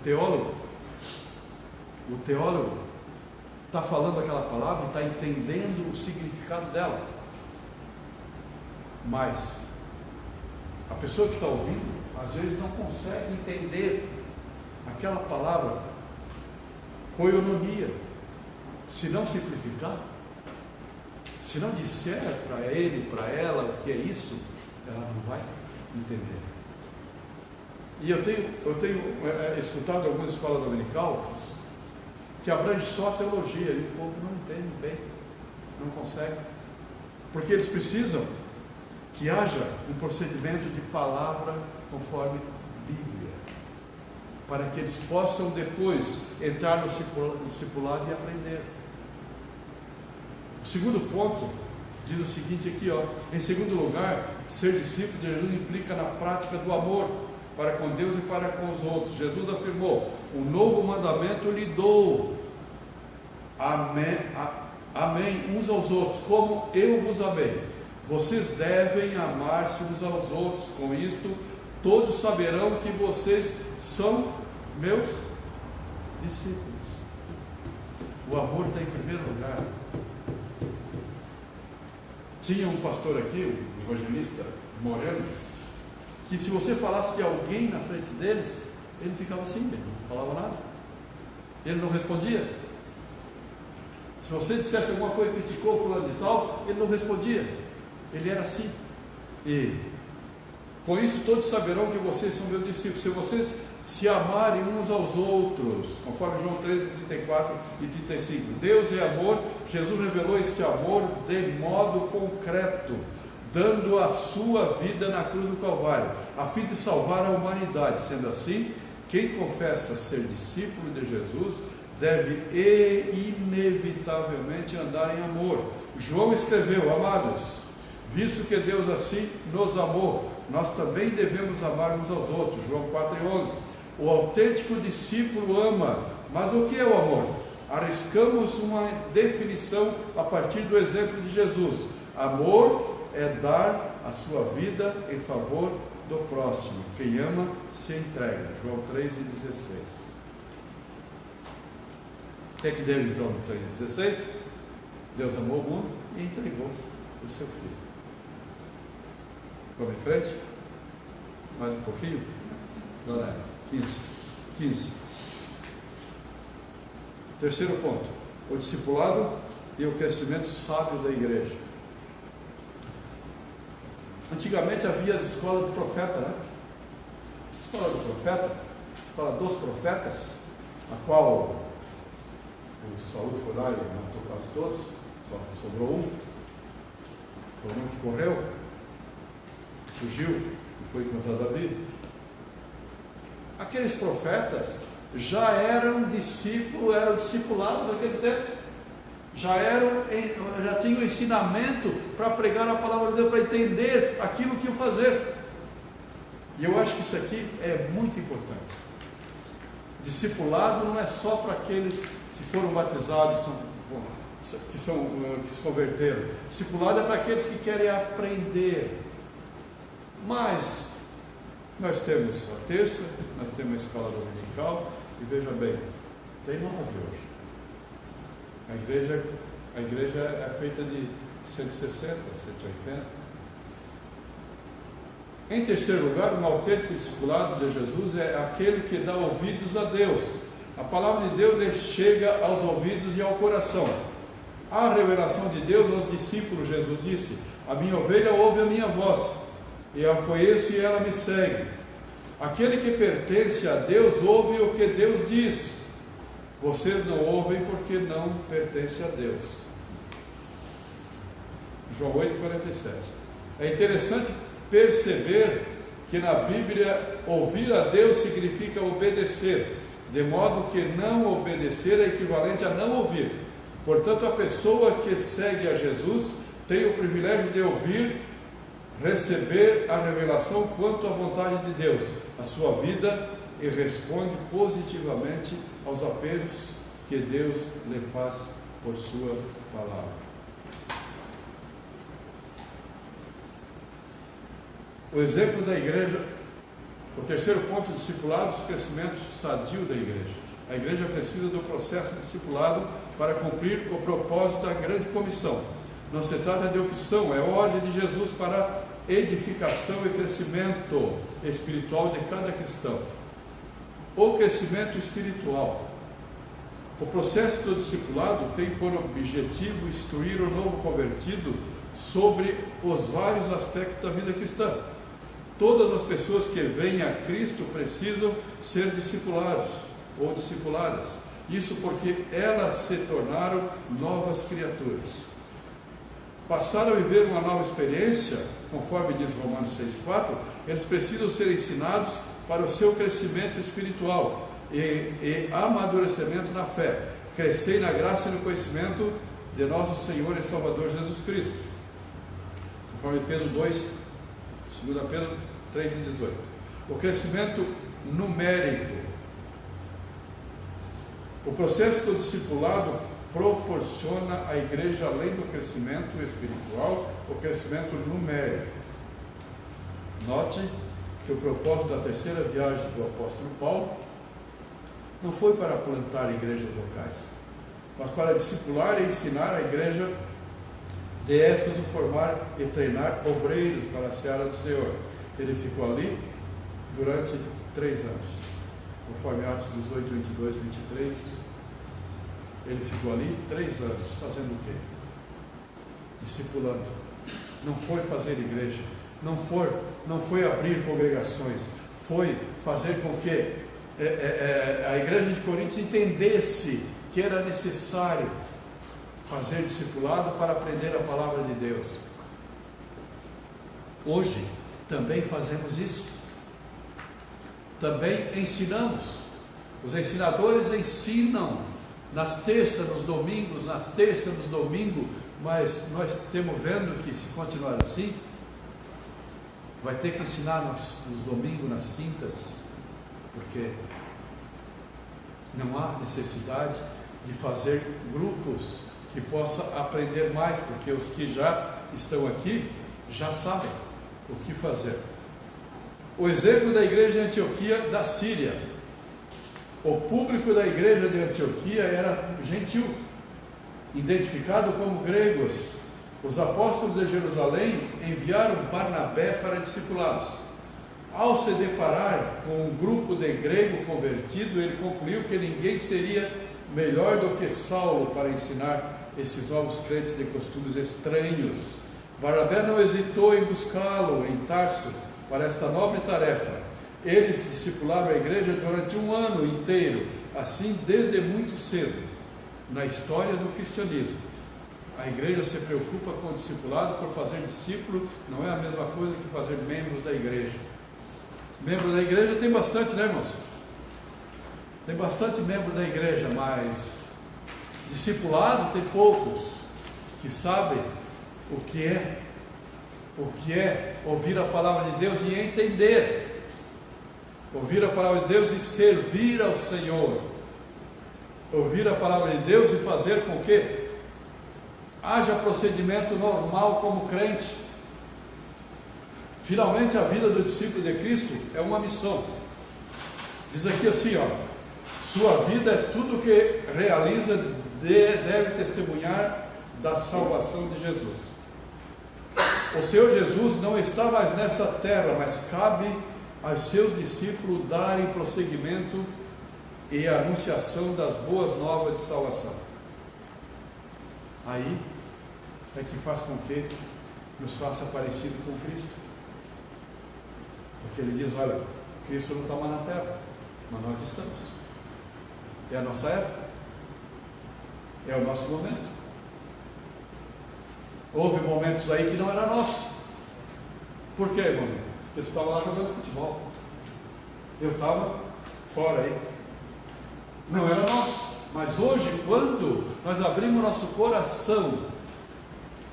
teólogo está falando aquela palavra e está entendendo o significado dela. Mas a pessoa que está ouvindo, às vezes não consegue entender aquela palavra, koinonia. Se não simplificar, se não disser para ele, para ela o que é isso, ela não vai entender. E eu tenho escutado algumas escolas dominical que abrange só a teologia, e o povo não entende bem, não consegue, porque eles precisam que haja um procedimento de palavra conforme Bíblia, para que eles possam depois entrar no discipulado e aprender. O segundo ponto diz o seguinte aqui, em segundo lugar, ser discípulo de Jesus implica na prática do amor para com Deus e para com os outros. Jesus afirmou: um novo mandamento lhe dou, amém, uns aos outros, como eu vos amei. Vocês devem amar-se uns aos outros. Com isto, todos saberão que vocês são meus discípulos. O amor está em primeiro lugar. Tinha um pastor aqui, um evangelista Moreno, que se você falasse de alguém na frente deles, ele ficava assim, ele não falava nada. Ele não respondia. Se você dissesse alguma coisa, criticou fulano de tal, ele não respondia. Ele era assim. E com isso todos saberão que vocês são meus discípulos, se vocês se amarem uns aos outros, conforme João 13, 34 e 35. Deus é amor. Jesus revelou este amor de modo concreto, dando a sua vida na cruz do Calvário, a fim de salvar a humanidade. Sendo assim, quem confessa ser discípulo de Jesus deve inevitavelmente andar em amor. João escreveu: amados, visto que Deus assim nos amou, nós também devemos amar uns aos outros. João 4:11. O autêntico discípulo ama. Mas o que é o amor? Arriscamos uma definição a partir do exemplo de Jesus. Amor é dar a sua vida em favor do próximo. Quem ama se entrega. João 3:16. O que é que deu em João 3:16? Deus amou o mundo e entregou o seu filho. Vamos em frente? Mais um pouquinho? Galera, 15. Terceiro ponto: o discipulado e o crescimento sábio da igreja. Antigamente havia as escolas do profeta, né? Escola do profeta, escola dos profetas, a qual o Saul foi lá e matou quase todos, só sobrou um, foi um que correu, fugiu e foi contra Davi. Aqueles profetas já eram discípulos, eram discipulados naquele tempo, já tinham ensinamento para pregar a palavra de Deus, para entender aquilo que iam fazer. E eu acho que isso aqui é muito importante. Discipulado não é só para aqueles que foram batizados, que se converteram. Discipulado é para aqueles que querem aprender. Mas nós temos a terça, nós temos a escola dominical, e veja bem, tem 9 hoje. A igreja é feita de 160, 180. Em terceiro lugar, um autêntico discipulado de Jesus é aquele que dá ouvidos a Deus. A palavra de Deus chega aos ouvidos e ao coração. A revelação de Deus aos discípulos, Jesus disse: a minha ovelha ouve a minha voz, e eu a conheço e ela me segue. Aquele que pertence a Deus ouve o que Deus diz. Vocês não ouvem porque não pertencem a Deus. João 8,47. É interessante perceber que na Bíblia ouvir a Deus significa obedecer, de modo que não obedecer é equivalente a não ouvir. Portanto, a pessoa que segue a Jesus tem o privilégio de ouvir, receber a revelação quanto à vontade de Deus, a sua vida, e responde positivamente aos apelos que Deus lhe faz por sua palavra. O exemplo da igreja, o terceiro ponto, discipulados, crescimento sadio da igreja. A igreja precisa do processo discipulado para cumprir o propósito da grande comissão. Não se trata de opção, é ordem de Jesus para edificação e crescimento espiritual de cada cristão. O crescimento espiritual. O processo do discipulado tem por objetivo instruir o novo convertido sobre os vários aspectos da vida cristã. Todas as pessoas que vêm a Cristo precisam ser discipulados ou discipuladas. Isso porque elas se tornaram novas criaturas. Passaram a viver uma nova experiência, conforme diz Romanos 6,4, eles precisam ser ensinados para o seu crescimento espiritual e amadurecimento na fé, crescer na graça e no conhecimento de nosso Senhor e Salvador Jesus Cristo. Conforme Pedro 2, 2 Pedro 3,18. O crescimento numérico. O processo do discipulado proporciona à igreja, além do crescimento espiritual, o crescimento numérico. Note que o propósito da terceira viagem do apóstolo Paulo não foi para plantar igrejas locais, mas para discipular e ensinar a igreja de Éfeso, formar e treinar obreiros para a seara do Senhor. Ele ficou ali durante 3 anos, conforme Atos 18, 22, 23. Ele ficou ali 3 anos, fazendo o quê? Discipulando. Não foi fazer igreja, não foi abrir congregações, foi fazer com que a igreja de Corinto entendesse que era necessário fazer discipulado para aprender a palavra de Deus. Hoje também fazemos isso, também ensinamos. Os ensinadores ensinam nas terças, nos domingos, mas nós estamos vendo que se continuar assim, vai ter que ensinar nos domingos, nas quintas, porque não há necessidade de fazer grupos que possam aprender mais, porque os que já estão aqui já sabem o que fazer. O exemplo da igreja de Antioquia da Síria. O público da igreja de Antioquia era gentil, identificado como gregos. Os apóstolos de Jerusalém enviaram Barnabé para discipulá-los. Ao se deparar com um grupo de grego convertido, ele concluiu que ninguém seria melhor do que Saulo para ensinar esses novos crentes de costumes estranhos. Barnabé não hesitou em buscá-lo em Tarso para esta nobre tarefa. Eles discipularam a igreja durante 1 ano inteiro, assim desde muito cedo, na história do cristianismo. A igreja se preocupa com o discipulado, por fazer discípulo não é a mesma coisa que fazer membros da igreja. Membros da igreja tem bastante, né, irmãos? Tem bastante membro da igreja, mas discipulado tem poucos que sabem o que é ouvir a palavra de Deus e entender. Ouvir a palavra de Deus e servir ao Senhor. Ouvir a palavra de Deus e fazer com que haja procedimento normal como crente. Finalmente, a vida do discípulo de Cristo é uma missão. Diz aqui assim, sua vida é tudo que realiza, deve testemunhar da salvação de Jesus. O Senhor Jesus não está mais nessa terra, mas cabe aos seus discípulos darem prosseguimento e a anunciação das boas novas de salvação. Aí é que faz com que nos faça parecido com Cristo. Porque ele diz, olha, Cristo não está mais na terra, mas nós estamos. É a nossa época. É o nosso momento. Houve momentos aí que não era nosso. Por quê, irmão? Eu estava lá jogando futebol. Eu estava fora aí. Não era nosso. Mas hoje, quando nós abrimos nosso coração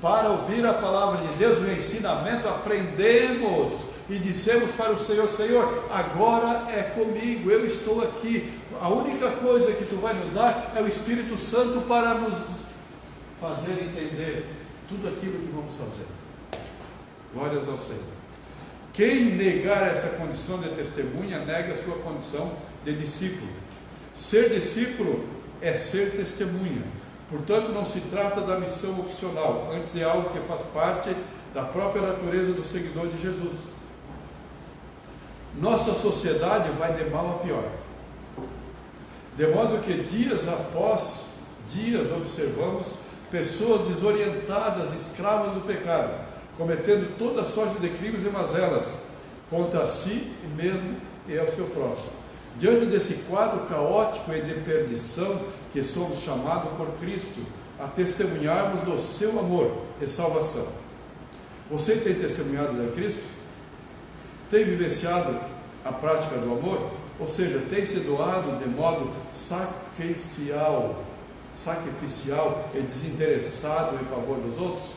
para ouvir a palavra de Deus, o ensinamento, aprendemos e dissemos para o Senhor, Senhor, agora é comigo, eu estou aqui. A única coisa que Tu vai nos dar é o Espírito Santo para nos fazer entender tudo aquilo que vamos fazer. Glórias ao Senhor. Quem negar essa condição de testemunha, nega a sua condição de discípulo. Ser discípulo é ser testemunha. Portanto, não se trata da missão opcional, antes é algo que faz parte da própria natureza do seguidor de Jesus. Nossa sociedade vai de mal a pior. De modo que dias após dias observamos pessoas desorientadas, escravas do pecado, cometendo toda sorte de crimes e mazelas contra si mesmo e ao seu próximo. Diante desse quadro caótico e de perdição que somos chamados por Cristo a testemunharmos do seu amor e salvação. Você tem testemunhado de Cristo? Tem vivenciado a prática do amor? Ou seja, tem se doado de modo sacrificial e desinteressado em favor dos outros?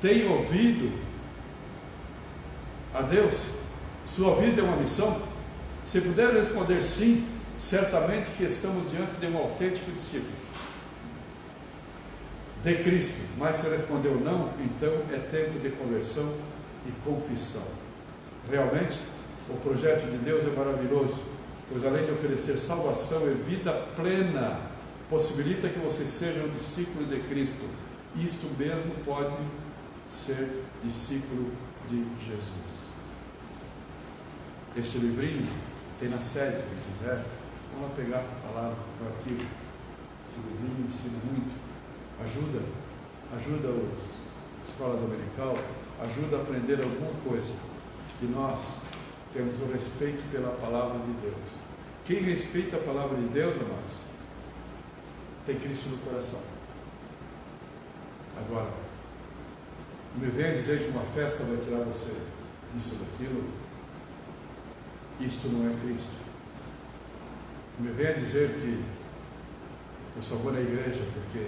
Tem ouvido a Deus? Sua vida é uma missão? Se puder responder sim, certamente que estamos diante de um autêntico discípulo de Cristo. Mas se respondeu não, então é tempo de conversão e confissão. Realmente, o projeto de Deus é maravilhoso, pois além de oferecer salvação e vida plena, possibilita que você seja um discípulo de Cristo. Isto mesmo pode ser discípulo de Jesus. Este livrinho tem na sede, quem quiser. Vamos lá pegar a palavra para aqui. Esse livrinho ensina muito. Ajuda a escola dominical, ajuda a aprender alguma coisa. E nós temos o respeito pela palavra de Deus. Quem respeita a palavra de Deus, amados, tem Cristo no coração. Agora, não me venha dizer que uma festa vai tirar você disso ou daquilo. Isto não é Cristo. Não me venha dizer que eu só vou na igreja porque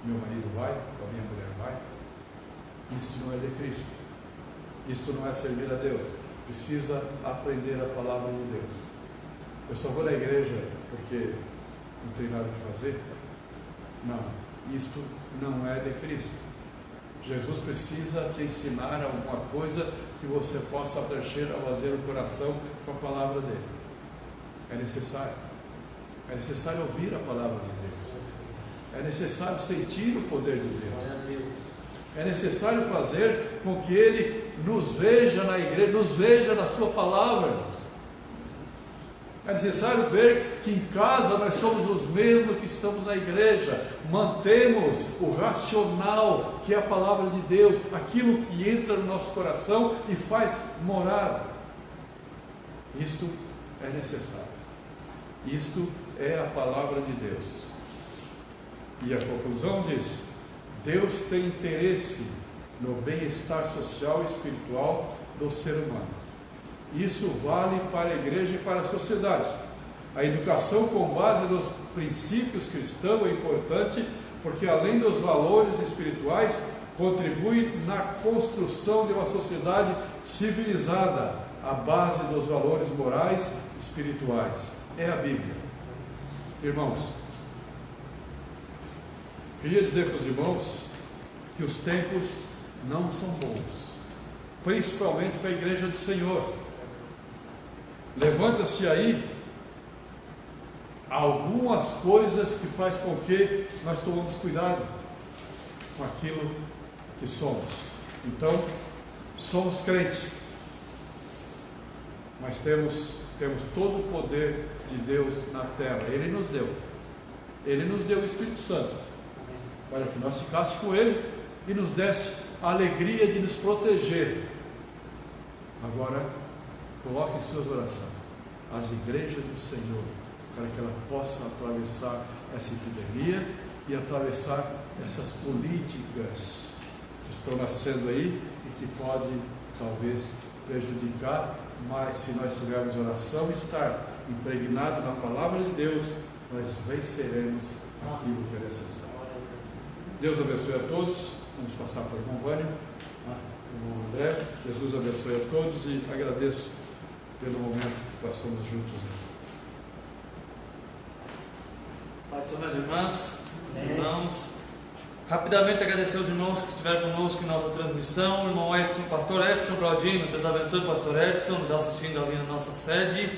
meu marido vai, ou a minha mulher vai. Isto não é de Cristo. Isto não é servir a Deus. Precisa aprender a palavra de Deus. Eu só vou na igreja porque não tem nada que fazer. Não, isto não é de Cristo. Jesus precisa te ensinar alguma coisa que você possa preencher ao fazer o coração com a palavra dele. É necessário. É necessário ouvir a palavra de Deus. É necessário sentir o poder de Deus. É necessário fazer com que ele nos veja na igreja, nos veja na sua palavra. É necessário ver que em casa nós somos os mesmos que estamos na igreja. Mantemos o racional, que é a palavra de Deus, aquilo que entra no nosso coração e faz morar. Isto é necessário. Isto é a palavra de Deus. E a conclusão diz: Deus tem interesse no bem-estar social e espiritual do ser humano. Isso vale para a igreja e para a sociedade. A educação com base nos princípios cristãos é importante, porque além dos valores espirituais, contribui na construção de uma sociedade civilizada, à base dos valores morais e espirituais. É a Bíblia. Irmãos, queria dizer para os irmãos que os tempos não são bons, principalmente para a igreja do Senhor. Levanta-se aí algumas coisas que faz com que nós tomemos cuidado com aquilo que somos. Então, somos crentes, mas temos todo o poder de Deus na terra. Ele nos deu o Espírito Santo para que nós ficássemos com Ele e nos desse a alegria de nos proteger. Agora, coloque em suas orações as igrejas do Senhor, para que ela possa atravessar essa epidemia e atravessar essas políticas que estão nascendo aí e que podem talvez prejudicar, mas se nós tivermos oração e estar impregnado na palavra de Deus, nós venceremos aquilo que é necessário. Deus abençoe a todos. Vamos passar para o irmão Vânio, o irmão André. Jesus abençoe a todos e agradeço pelo momento que passamos juntos. Pai do Senhor, meus irmãos, rapidamente agradecer aos irmãos que estiveram conosco em nossa transmissão, o irmão Edson, pastor Edson Claudino, Deus abençoe o pastor Edson, nos assistindo ali na nossa sede,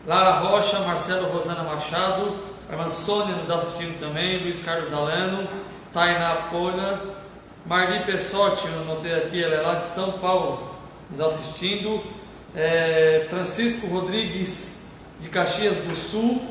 Lara Rocha, Marcelo Rosana Machado, a irmã Sônia nos assistindo também, Luiz Carlos Alano, Tainá Pona, Marli Pessotti, eu notei aqui, ela é lá de São Paulo, nos assistindo, Francisco Rodrigues de Caxias do Sul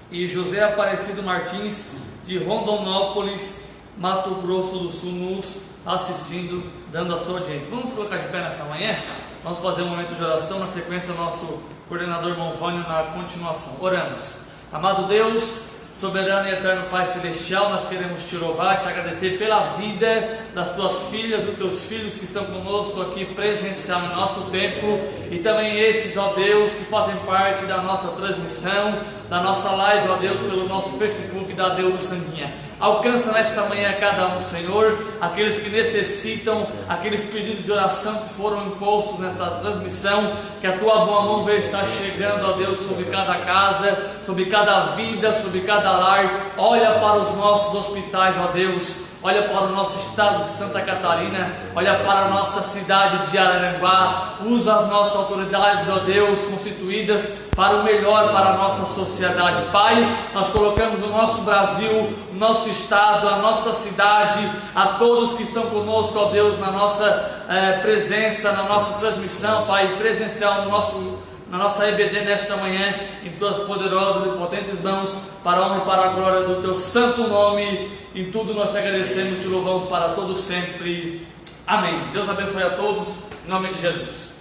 e José Aparecido Martins de Rondonópolis, Mato Grosso do Sul, nos assistindo, dando a sua audiência. Vamos colocar de pé nesta manhã, vamos fazer um momento de oração, na sequência nosso coordenador irmão Vânio na continuação. Oramos. Amado Deus, soberano e eterno Pai Celestial, nós queremos te louvar, te agradecer pela vida das tuas filhas, dos teus filhos que estão conosco aqui presencial no nosso templo, e também estes, ó Deus, que fazem parte da nossa transmissão, da nossa live, ó Deus, pelo nosso Facebook da Deus do Sanguinha. Alcança nesta manhã cada um, Senhor, aqueles que necessitam, aqueles pedidos de oração que foram impostos nesta transmissão, que a tua boa mão venha estar chegando, ó Deus, sobre cada casa, sobre cada vida, sobre cada cada lar. Olha para os nossos hospitais, ó Deus. Olha para o nosso estado de Santa Catarina, olha para a nossa cidade de Araranguá, usa as nossas autoridades, ó Deus, constituídas para o melhor para a nossa sociedade. Pai, nós colocamos o nosso Brasil, o nosso estado, a nossa cidade, a todos que estão conosco, ó Deus, na nossa presença, na nossa transmissão, Pai, presencial na nossa EBD nesta manhã, em tuas poderosas e potentes mãos, para a honra e para a glória do teu santo nome. Em tudo nós te agradecemos, te louvamos para todos sempre. Amém. Deus abençoe a todos, em nome de Jesus.